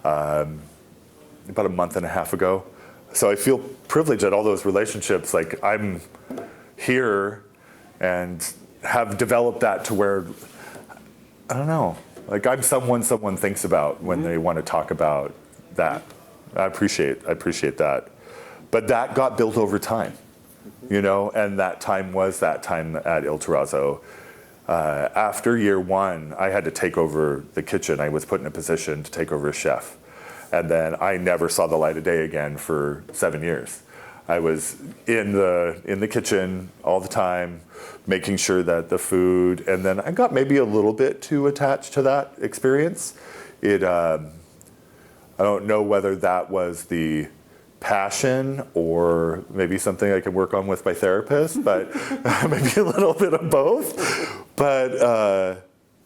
about a month and a half ago. So I feel privileged at all those relationships. Like I'm here and have developed that to where, I don't know, like I'm someone thinks about when they want to talk about that. I appreciate that. But that got built over time, you know, and that time was that time at Il Terrazzo. After year one, I had to take over the kitchen. I was put in a position to take over as chef. And then I never saw the light of day again for 7 years. I was in the kitchen all the time, making sure that the food, and then I got maybe a little bit too attached to that experience. I don't know whether that was the passion or maybe something I can work on with my therapist, but maybe a little bit of both. But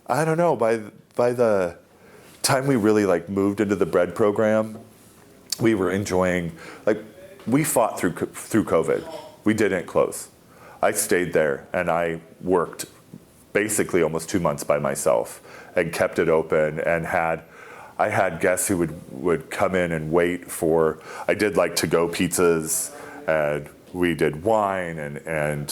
I don't know, by the time we really like moved into the bread program, we were enjoying, like we fought through COVID. We didn't close. I stayed there and I worked basically almost 2 months by myself and kept it open, and I had guests who would come in and wait for, I did like to-go pizzas, and we did wine and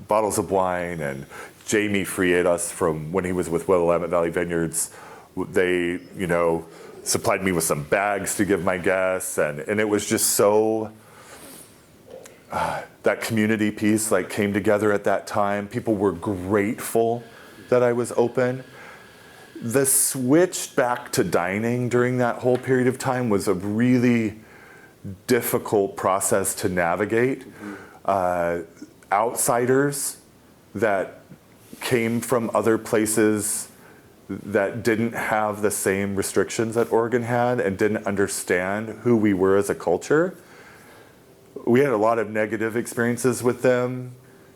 bottles of wine, and Jamie Friedas from when he was with Willamette Valley Vineyards, they, you know, supplied me with some bags to give my guests, and it was just so, that community piece like came together at that time. People were grateful that I was open. The switch back to dining during that whole period of time was a really difficult process to navigate. Outsiders that came from other places that didn't have the same restrictions that Oregon had and didn't understand who we were as a culture. We had a lot of negative experiences with them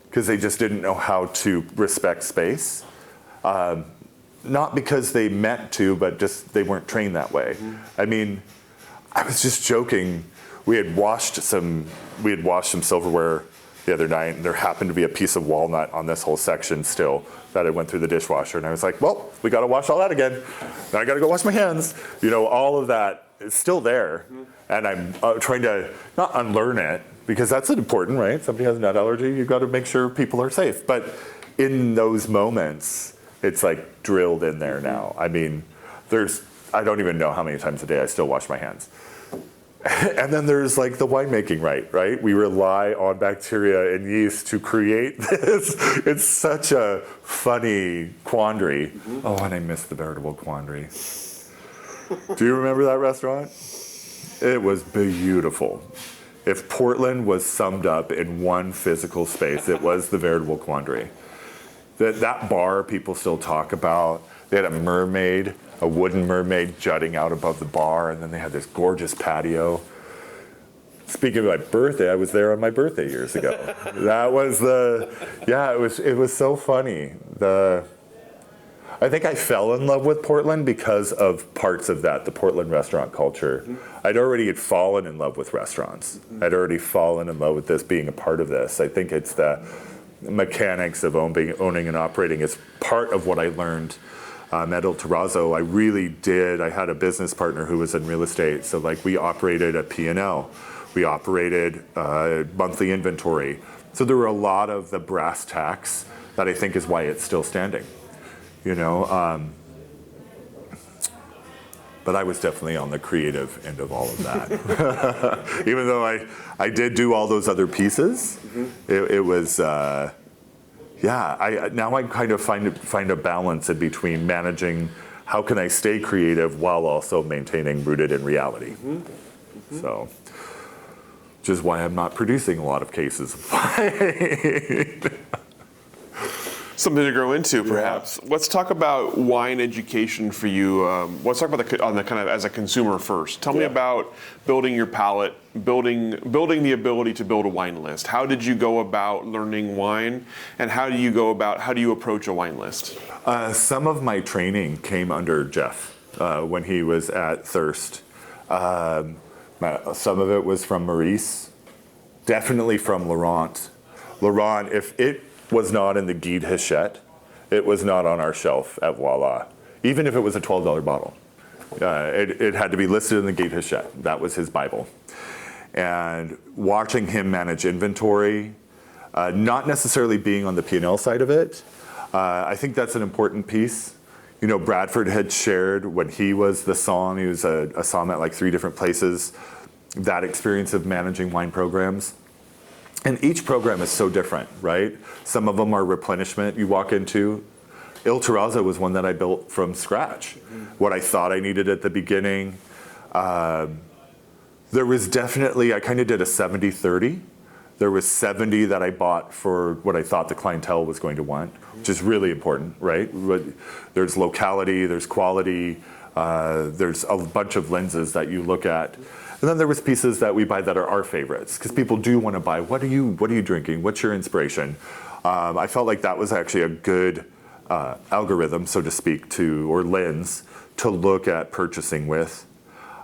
because they just didn't know how to respect space. Not because they meant to, but just they weren't trained that way. I mean, I was just joking. We had washed some silverware the other night, and there happened to be a piece of walnut on this whole section still that I went through the dishwasher, and I was like, well, we got to wash all that again. Then I got to go wash my hands. You know, all of that is still there, and I'm trying to not unlearn it, because that's important, right? Somebody has a nut allergy, you've got to make sure people are safe. But in those moments, it's like drilled in there now. I mean, I don't even know how many times a day I still wash my hands. And then there's like the winemaking, right? We rely on bacteria and yeast to create this. It's such a funny quandary. Oh, and I missed the veritable quandary. Do you remember that restaurant? It was beautiful. If Portland was summed up in one physical space, it was the veritable quandary. That bar people still talk about. They had a mermaid a wooden mermaid jutting out above the bar, and then they had this gorgeous patio. Speaking of my birthday, I was there on my birthday years ago. That was it was so funny. I think I fell in love with Portland because of parts of that, the Portland restaurant culture. I'd already had fallen in love with restaurants. I'd already fallen in love with this being a part of this. I think it's the mechanics of owning and operating is part of what I learned at Il Terrazzo. I had a business partner who was in real estate, so like we operated a P&L. We operated monthly inventory. So there were a lot of the brass tacks that I think is why it's still standing. But I was definitely on the creative end of all of that. Even though I did do all those other pieces, it was, now I kind of find a balance in between managing how can I stay creative while also maintaining rooted in reality. So, which is why I'm not producing a lot of cases of wine. Something to grow into, perhaps. Yeah. Let's talk about wine education for you. Let's talk about on the kind of as a consumer first. Tell me about building your palate, building the ability to build a wine list. How did you go about learning wine, and how do you approach a wine list? Some of my training came under Jeff when he was at Thirst. Some of it was from Maurice, definitely from Laurent. Laurent, if it was not in the Guide Hachette, it was not on our shelf at Voila, even if it was a $12 bottle. It had to be listed in the Guide Hachette. That was his Bible. And watching him manage inventory, not necessarily being on the P&L side of it, I think that's an important piece. Bradford had shared when he was the somm, he was a somm at like 3 different places, that experience of managing wine programs. And each program is so different, right? Some of them are replenishment you walk into. Il Terrazzo was one that I built from scratch. What I thought I needed at the beginning. There was definitely, I kind of did a 70-30. There was 70 that I bought for what I thought the clientele was going to want, which is really important, right? There's locality, there's quality, there's a bunch of lenses that you look at. And then there was pieces that we buy that are our favorites, because people do want to buy, what are you drinking? What's your inspiration? I felt like that was actually a good algorithm, so to speak, or lens to look at purchasing with.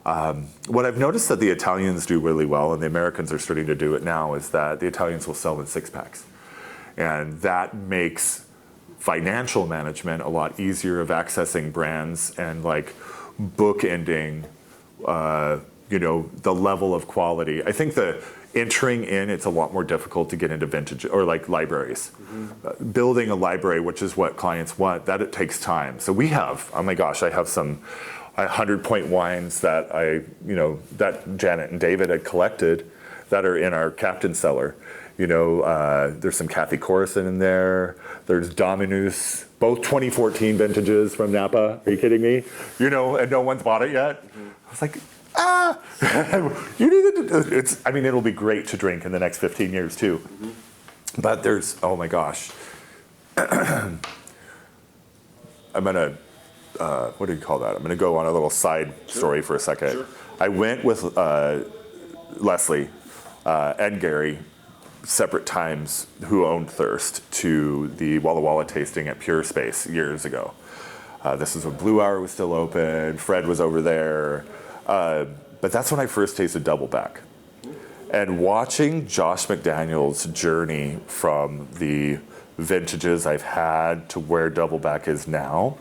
What I've noticed that the Italians do really well, and the Americans are starting to do it now, is that the Italians will sell in 6-packs. And that makes financial management a lot easier of accessing brands and like bookending, the level of quality. I think the entering in, it's a lot more difficult to get into vintage or like libraries. Building a library, which is what clients want, that it takes time. So we have, oh my gosh, I have some 100-point wines that that Janet and David had collected that are in our captain cellar. There's some Kathy Corison in there. There's Dominus, both 2014 vintages from Napa. Are you kidding me? And no one's bought it yet. I was like, you need to. It'll be great to drink in the next 15 years too. But there's, oh my gosh. I'm gonna. What do you call that? I'm going to go on a little side story for a second. Sure. I went with Leslie and Gary, separate times, who owned Thirst, to the Walla Walla tasting at Pure Space years ago. This is when Blue Hour was still open. Fred was over there. But that's when I first tasted Doubleback. And watching Josh McDaniel's journey from the vintages I've had to where Doubleback is now,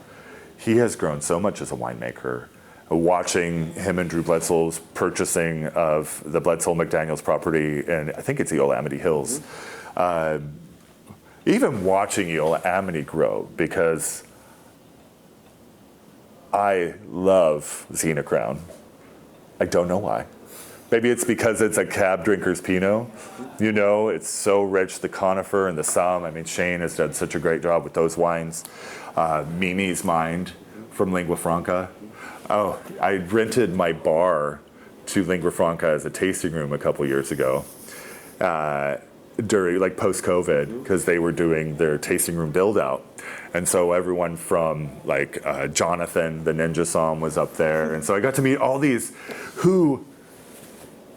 he has grown so much as a winemaker. Watching him and Drew Bledsoe's purchasing of the Bledsoe McDaniel's property, and I think it's Eagle Amity Hills. Even watching Eagle Amity grow, because I love Zena Crown. I don't know why. Maybe it's because it's a cab drinker's Pinot. It's so rich, the conifer and the somme. Shane has done such a great job with those wines. Mimi's Mind from Lingua Franca. Oh, I rented my bar to Lingua Franca as a tasting room a couple years ago. during like post-COVID, because they were doing their tasting room build out. And so everyone from like Jonathan, the Ninja Som, was up there. And so I got to meet all these who,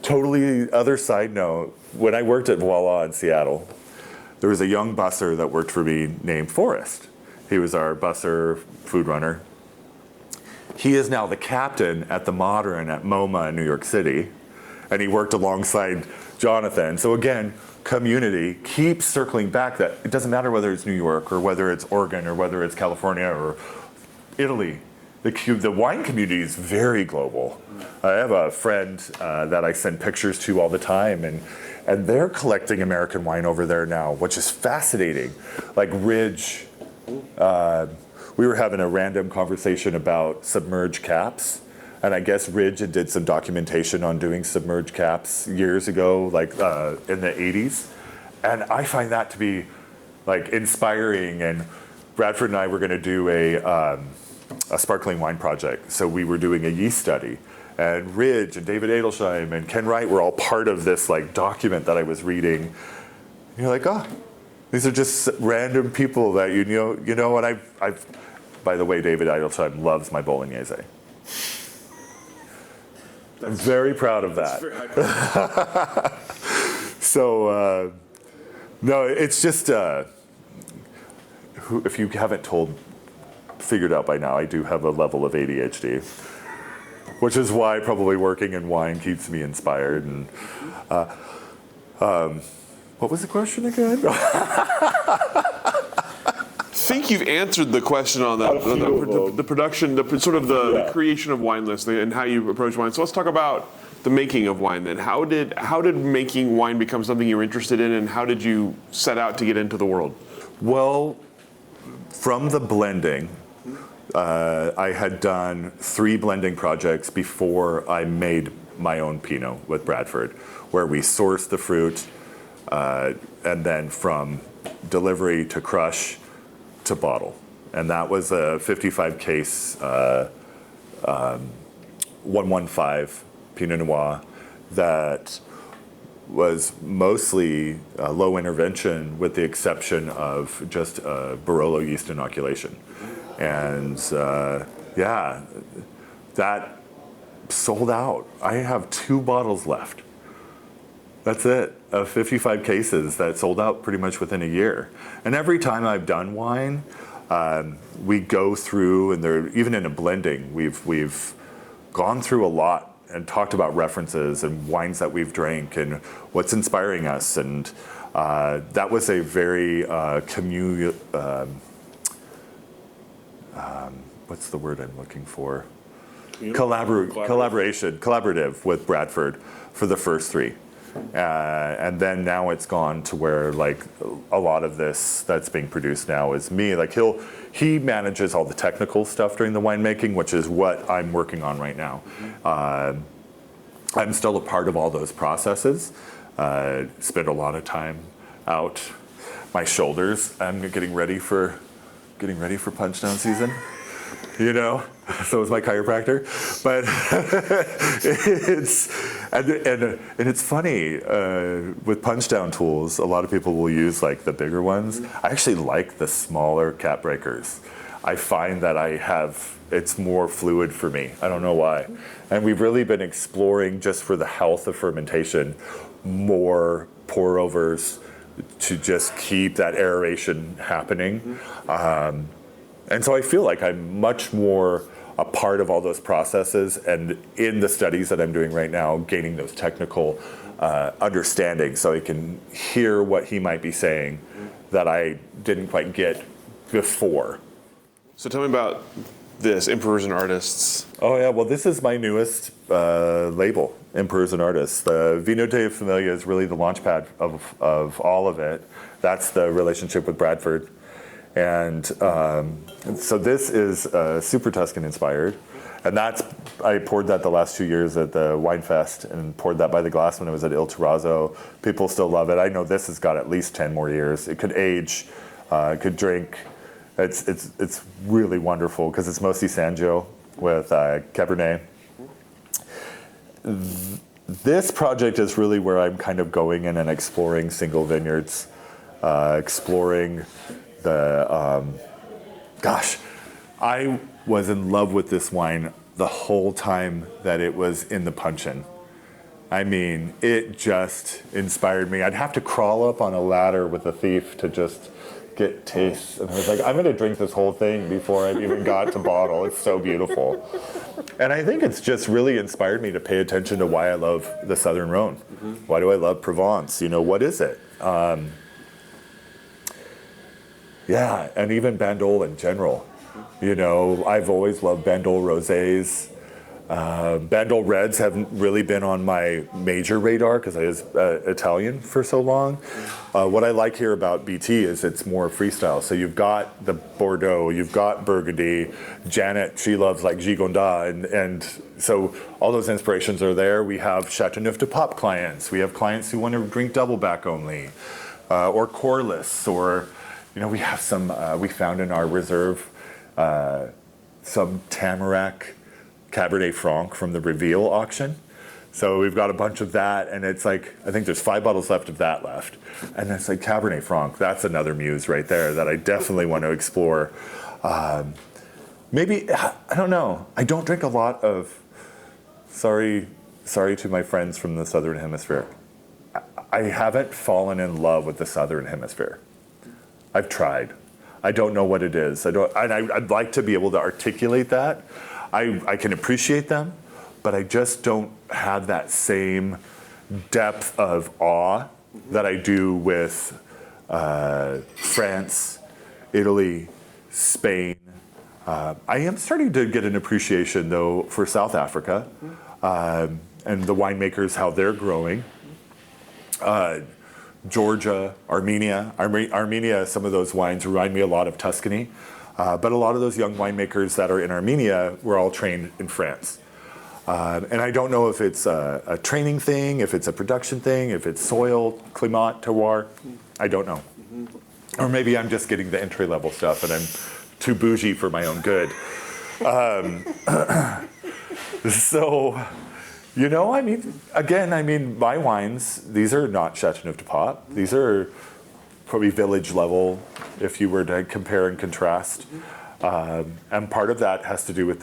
totally other side note, when I worked at Voila in Seattle, there was a young busser that worked for me named Forrest. He was our busser food runner. He is now the captain at the Modern at MoMA in New York City. And he worked alongside Jonathan. So again, community keeps circling back that it doesn't matter whether it's New York or whether it's Oregon or whether it's California or Italy. The wine community is very global. I have a friend that I send pictures to all the time, and they're collecting American wine over there now, which is fascinating. Like Ridge, we were having a random conversation about submerged caps. And I guess Ridge did some documentation on doing submerged caps years ago, like in the 80s. And I find that to be like inspiring. And Bradford and I were going to do a sparkling wine project. So we were doing a yeast study. And Ridge and David Adelsheim and Ken Wright were all part of this like document that I was reading. And you're like, oh, these are just random people that you know. And I've by the way, David Adelsheim loves my bolognese. I'm very proud of that. So, no, it's just, if you haven't figured out by now, I do have a level of ADHD, which is why probably working in wine keeps me inspired. And what was the question again? I think you've answered the question on the production, the creation of wine lists and how you approach wine. So let's talk about the making of wine then. How did making wine become something you were interested in, and how did you set out to get into the world? Well, from the blending, I had done 3 blending projects before I made my own Pinot with Bradford, where we sourced the fruit, and then from delivery to crush to bottle. And that was a 55 case 115 Pinot Noir that was mostly low intervention, with the exception of just Barolo yeast inoculation. And that sold out. I have 2 bottles left. That's it, of 55 cases that sold out pretty much within a year. And every time I've done wine, we go through, and even in a blending, we've gone through a lot and talked about references and wines that we've drank and what's inspiring us. And that was a very what's the word I'm looking for? Collaborative with Bradford for the first 3. And then now it's gone to where like a lot of this that's being produced now is me. Like he manages all the technical stuff during the winemaking, which is what I'm working on right now. I'm still a part of all those processes. Spend a lot of time out. My shoulders. I'm getting ready for punch-down season. So is my chiropractor. But it's funny, with punch down tools, a lot of people will use like the bigger ones. I actually like the smaller cap breakers. I find that it's more fluid for me. I don't know why. And we've really been exploring, just for the health of fermentation, more pour overs to just keep that aeration happening. And so I feel like I'm much more a part of all those processes, and in the studies that I'm doing right now, gaining those technical understanding, so I can hear what he might be saying that I didn't quite get before. So tell me about this, Emperors and Artists. Oh yeah, well this is my newest label, Emperors and Artists. The Vino de Familia is really the launchpad of all of it. That's the relationship with Bradford. And so this is super Tuscan inspired, and I poured that the last 2 years at the Wine Fest, and poured that by the glass when it was at Il Terrazzo. People still love it. I know this has got at least 10 more years. It could age, it could drink. It's really wonderful because it's mostly Sangiovese with Cabernet. this project is really where I'm kind of going in and exploring single vineyards, exploring the, gosh, I was in love with this wine the whole time that it was in the puncheon. I mean, it just inspired me. I'd have to crawl up on a ladder with a thief to just get tastes. And I was like, I'm going to drink this whole thing before I've even got to bottle. It's so beautiful. And I think it's just really inspired me to pay attention to why I love the Southern Rhone. Why do I love Provence? You know, what is it? Yeah, and even Bandol in general. You know, I've always loved Bandol rosés. Bandol Reds haven't really been on my major radar because I was Italian for so long. What I like here about BT is it's more freestyle. So you've got the Bordeaux, you've got Burgundy. Janet, she loves like Gigondas, and so all those inspirations are there. We have Chateauneuf-du-Pape clients. We have clients who want to drink double back only, or coreless, or you know, we have some. We found in our reserve some Tamarack Cabernet Franc from the Reveal auction. So we've got a bunch of that, and it's like, I think there's 5 bottles left of that left. And it's like Cabernet Franc, that's another muse right there that I definitely want to explore. Maybe, I don't know, I don't drink a lot of, sorry to my friends from the Southern Hemisphere. I haven't fallen in love with the Southern Hemisphere. I've tried. I don't know what it is. I'd like to be able to articulate that. I can appreciate them, but I just don't have that same depth of awe that I do with France, Italy, Spain. I am starting to get an appreciation, though, for South Africa and the winemakers, how they're growing. Georgia, Armenia. Armenia, some of those wines remind me a lot of Tuscany. But a lot of those young winemakers that are in Armenia were all trained in France. And I don't know if it's a training thing, if it's a production thing, if it's soil, climat, terroir. I don't know. Or maybe I'm just getting the entry-level stuff and I'm too bougie for my own good. So, you know, I mean, my wines, these are not Chateauneuf-du-Pape. These are probably village level, if you were to compare and contrast. And part of that has to do with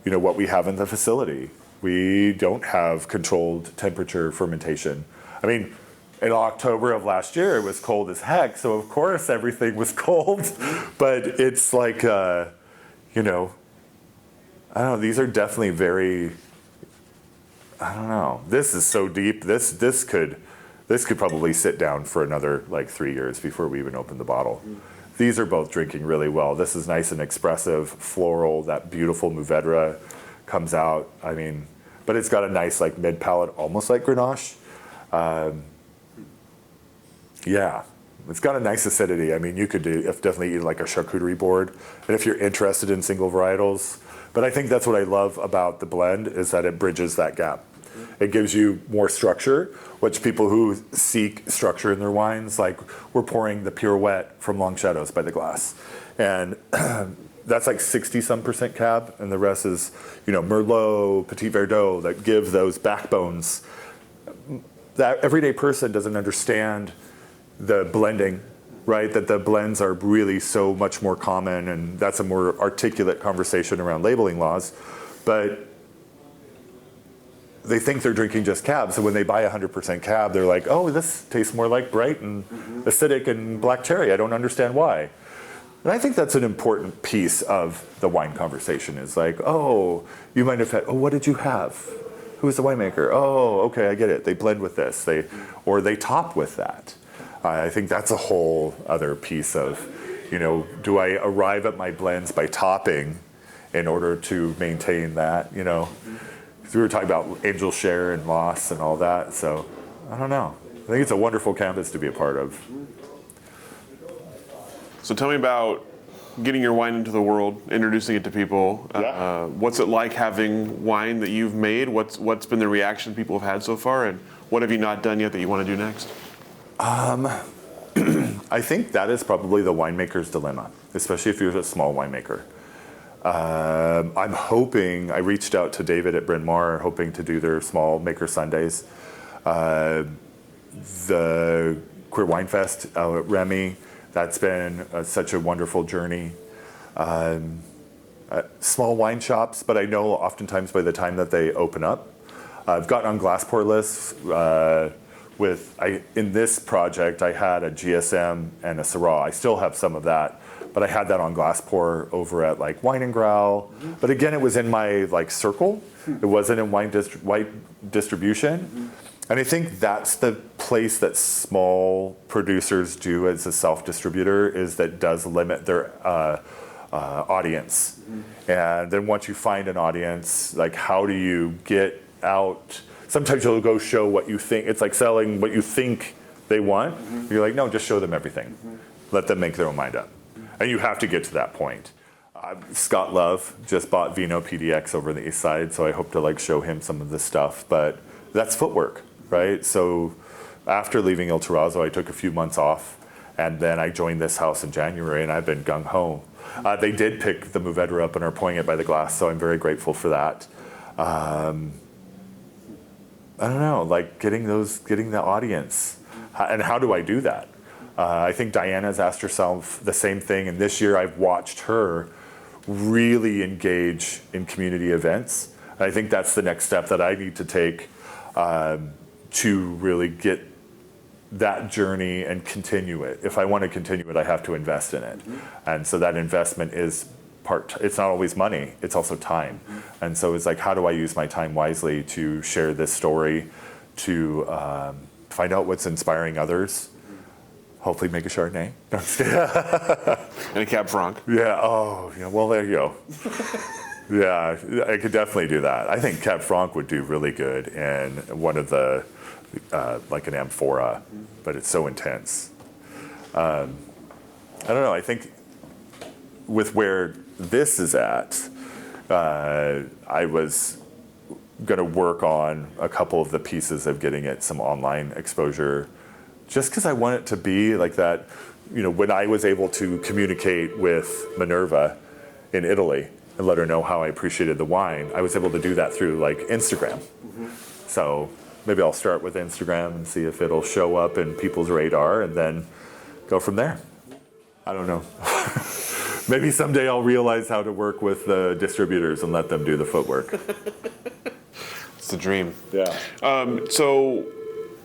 what we have in the facility. We don't have controlled temperature fermentation. I mean, in October of last year, it was cold as heck, so of course everything was cold. But it's like, I don't know, these are definitely very, I don't know. This is so deep. This could probably sit down for another like 3 years before we even open the bottle. These are both drinking really well. This is nice and expressive, floral. That beautiful Mourvedre comes out. I mean, but it's got a nice like mid palate, almost like Grenache. Yeah, it's got a nice acidity. I mean, you could definitely eat like a charcuterie board, and if you're interested in single varietals. But I think that's what I love about the blend is that it bridges that gap. It gives you more structure, which people who seek structure in their wines, like we're pouring the Pure Wet from Long Shadows by the glass. And that's like 60-some% cab, and the rest is, Merlot, Petit Verdot that give those backbones. That everyday person doesn't understand the blending, right? That the blends are really so much more common, and that's a more articulate conversation around labeling laws. But they think they're drinking just cab, so when they buy 100% cab, they're like, oh, this tastes more like bright and acidic and black cherry. I don't understand why. And I think that's an important piece of the wine conversation is like, oh, you might have had, oh, what did you have? Who's the winemaker? Oh, okay, I get it. They blend with this, or they top with that. I think that's a whole other piece of, do I arrive at my blends by topping in order to maintain that, Because we were talking about Angel Share and Loss and all that, so I don't know. I think it's a wonderful campus to be a part of. So tell me about getting your wine into the world, introducing it to people. Yeah. What's it like having wine that you've made? What's been the reaction people have had so far, and what have you not done yet that you want to do next? I think that is probably the winemaker's dilemma, especially if you're a small winemaker. I'm hoping, I reached out to David at Bryn Mawr, hoping to do their small Maker Sundays. The Queer Wine Fest out at Remy, that's been such a wonderful journey. Small wine shops, but I know oftentimes by the time that they open up, I've gotten on glass pour lists. In this project, I had a GSM and a Syrah. I still have some of that, but I had that on glass pour over at like Wine and Growl. But again, it was in my like circle. It wasn't in wine distribution. And I think that's the place that small producers do as a self-distributor, is that does limit their audience. And then once you find an audience, like how do you get out? Sometimes you'll go show what you think. It's like selling what you think they want. You're like, no, just show them everything. Let them make their own mind up. And you have to get to that point. Scott Love just bought Vino PDX over the east side, so I hope to like show him some of this stuff. But that's footwork, right? So after leaving Il Terrazzo, I took a few months off, and then I joined this house in January, and I've been gung-ho. They did pick the Mourvedre up and are pouring it by the glass, so I'm very grateful for that. I don't know, like getting the audience. And how do I do that? I think Diana's asked herself the same thing, and this year I've watched her really engage in community events. And I think that's the next step that I need to take to really get that journey and continue it. If I want to continue it, I have to invest in it. And so that investment is it's not always money, it's also time. And so it's like, how do I use my time wisely to share this story, to find out what's inspiring others, hopefully make a Chardonnay. No, I'm just kidding. And a Cab Franc. Yeah, oh, yeah, well, there you go. Yeah, I could definitely do that. I think Cab Franc would do really good in one of the, like an amphora, but it's so intense. I don't know, I think with where this is at, I was going to work on a couple of the pieces of getting it some online exposure, just because I want it to be like that. You know, when I was able to communicate with Minerva in Italy and let her know how I appreciated the wine, I was able to do that through like Instagram. So maybe I'll start with Instagram and see if it'll show up in people's radar, and then go from there. I don't know. Maybe someday I'll realize how to work with the distributors and let them do the footwork. It's the dream. Yeah. So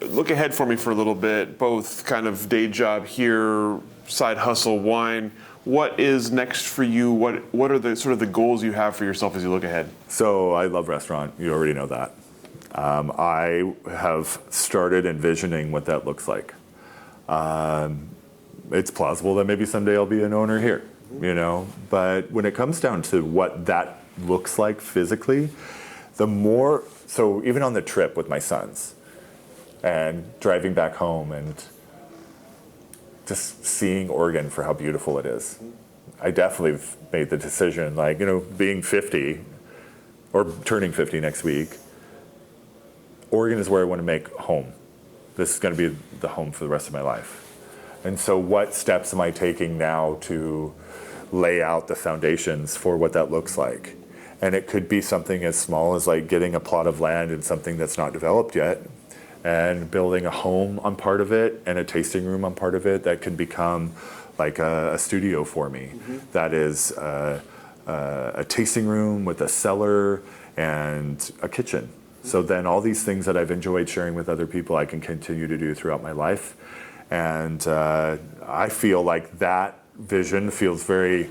look ahead for me for a little bit, both kind of day job here, side hustle, wine. What is next for you? What are the sort of the goals you have for yourself as you look ahead? So I love restaurant. You already know that. I have started envisioning what that looks like. It's plausible that maybe someday I'll be an owner here, you know, but when it comes down to what that looks like physically, so even on the trip with my sons and driving back home and just seeing Oregon for how beautiful it is, I definitely made the decision, like, you know, being 50 or turning 50 next week, Oregon is where I want to make home. This is going to be the home for the rest of my life. And so what steps am I taking now to lay out the foundations for what that looks like? And it could be something as small as like getting a plot of land in something that's not developed yet and building a home on part of it and a tasting room on part of it that can become like a studio for me. That is a tasting room with a cellar and a kitchen. So then all these things that I've enjoyed sharing with other people, I can continue to do throughout my life. And I feel like that vision feels very,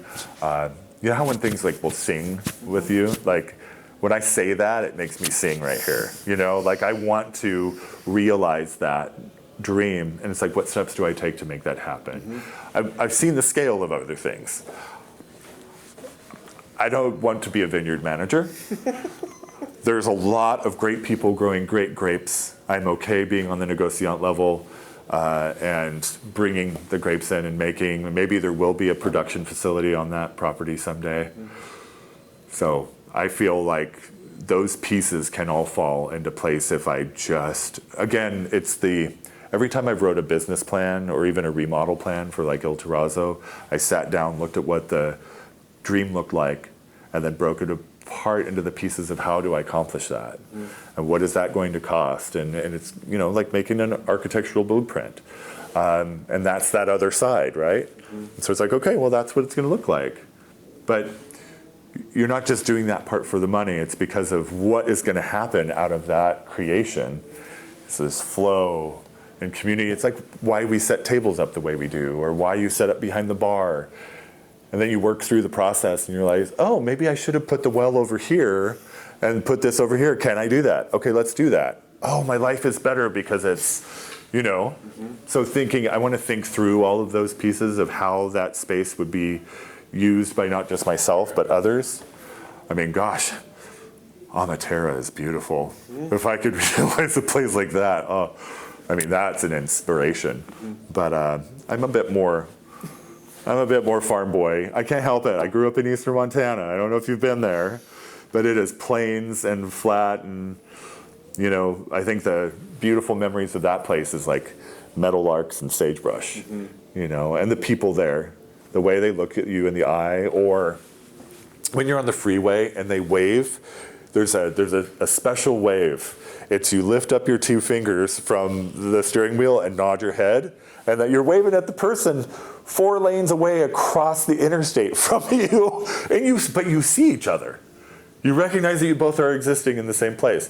you know how when things like will sing with you? Like when I say that, it makes me sing right here. You know, like I want to realize that dream. And it's like, what steps do I take to make that happen? I've seen the scale of other things. I don't want to be a vineyard manager. There's a lot of great people growing great grapes. I'm okay being on the negociant level and bringing the grapes in and making, maybe there will be a production facility on that property someday. So I feel like those pieces can all fall into place if I just, again, every time I've wrote a business plan or even a remodel plan for like Il Terrazzo, I sat down, looked at what the dream looked like, and then broke it apart into the pieces of how do I accomplish that, and what is that going to cost, and it's like making an architectural blueprint, and that's that other side, right? And so it's like, okay, well, that's what it's going to look like, but you're not just doing that part for the money. It's because of what is going to happen out of that creation. It's this flow and community. It's like why we set tables up the way we do, or why you set up behind the bar. And then you work through the process and you're like, oh, maybe I should have put the well over here and put this over here. Can I do that? Okay, let's do that. Oh, my life is better because it's, So I want to think through all of those pieces of how that space would be used by not just myself, but others. I mean, gosh, Amatera is beautiful. If I could realize a place like that, that's an inspiration. But I'm a bit more farm boy. I can't help it. I grew up in eastern Montana. I don't know if you've been there, but it is plains and flat, and I think the beautiful memories of that place is like meadowlarks and sagebrush, and the people there, the way they look at you in the eye, or when you're on the freeway and they wave. There's a special wave. It's you lift up your two fingers from the steering wheel and nod your head, and that you're waving at the person 4 lanes away across the interstate from you, but you see each other. You recognize that you both are existing in the same place.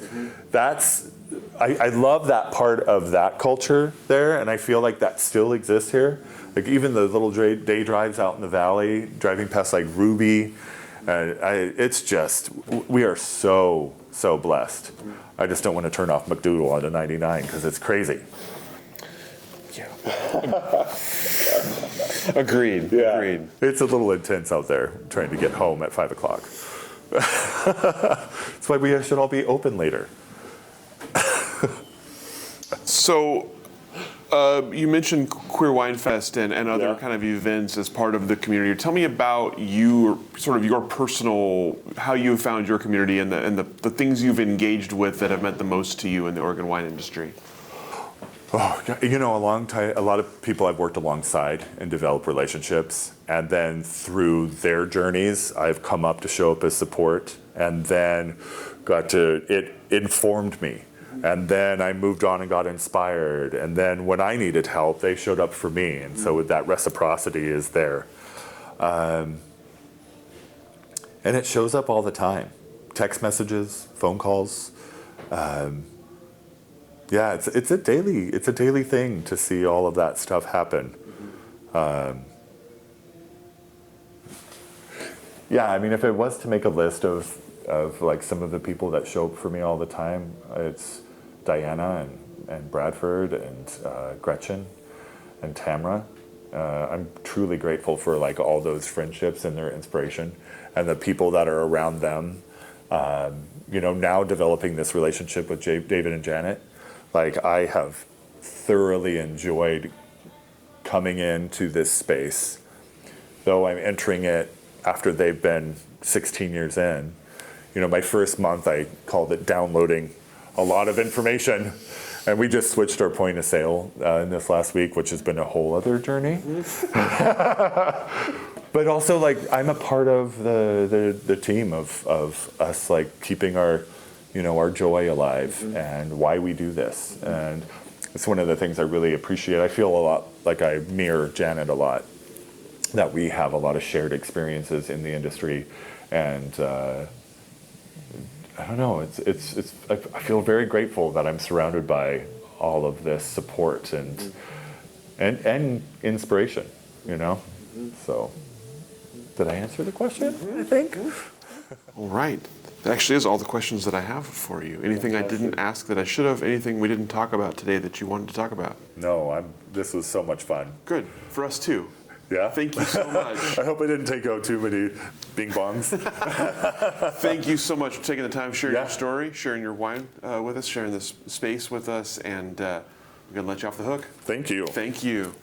I love that part of that culture there, and I feel like that still exists here. Like even the little day drives out in the valley, driving past like Ruby. It's just, we are so blessed. I just don't want to turn off McDoodle onto 99 because it's crazy. Yeah. Agreed. Yeah. Agreed. It's a little intense out there trying to get home at 5 o'clock. That's why we should all be open later. So, you mentioned Queer Wine Fest and other kind of events as part of the community. Tell me about your personal, how you found your community and the things you've engaged with that have meant the most to you in the Oregon wine industry. Oh, a lot of people I've worked alongside and developed relationships, and then through their journeys, I've come up to show up as support, and then it informed me. And then I moved on and got inspired. And then when I needed help, they showed up for me. And so that reciprocity is there. And it shows up all the time. Text messages, phone calls. It's a daily thing to see all of that stuff happen. If it was to make a list of like some of the people that show up for me all the time, it's Diana and Bradford and Gretchen and Tamara. I'm truly grateful for like all those friendships and their inspiration and the people that are around them. Now developing this relationship with David and Janet, like I have thoroughly enjoyed coming into this space, though I'm entering it after they've been 16 years in. My first month I called it downloading a lot of information, and we just switched our point of sale in this last week, which has been a whole other journey. But also, like, I'm a part of the team of us, like, keeping our joy alive and why we do this. And it's one of the things I really appreciate. I feel a lot like I mirror Janet a lot, that we have a lot of shared experiences in the industry, and I don't know. I feel very grateful that I'm surrounded by all of this support and inspiration. So, did I answer the question? I think. All right. That actually is all the questions that I have for you. Anything I didn't ask that I should have? Anything we didn't talk about today that you wanted to talk about? No. This was so much fun. Good for us too. Yeah. Thank you so much. I hope I didn't take out too many bing bongs. Thank you so much for taking the time, sharing your story, sharing your wine with us, sharing this space with us, and we're going to let you off the hook. Thank you. Thank you.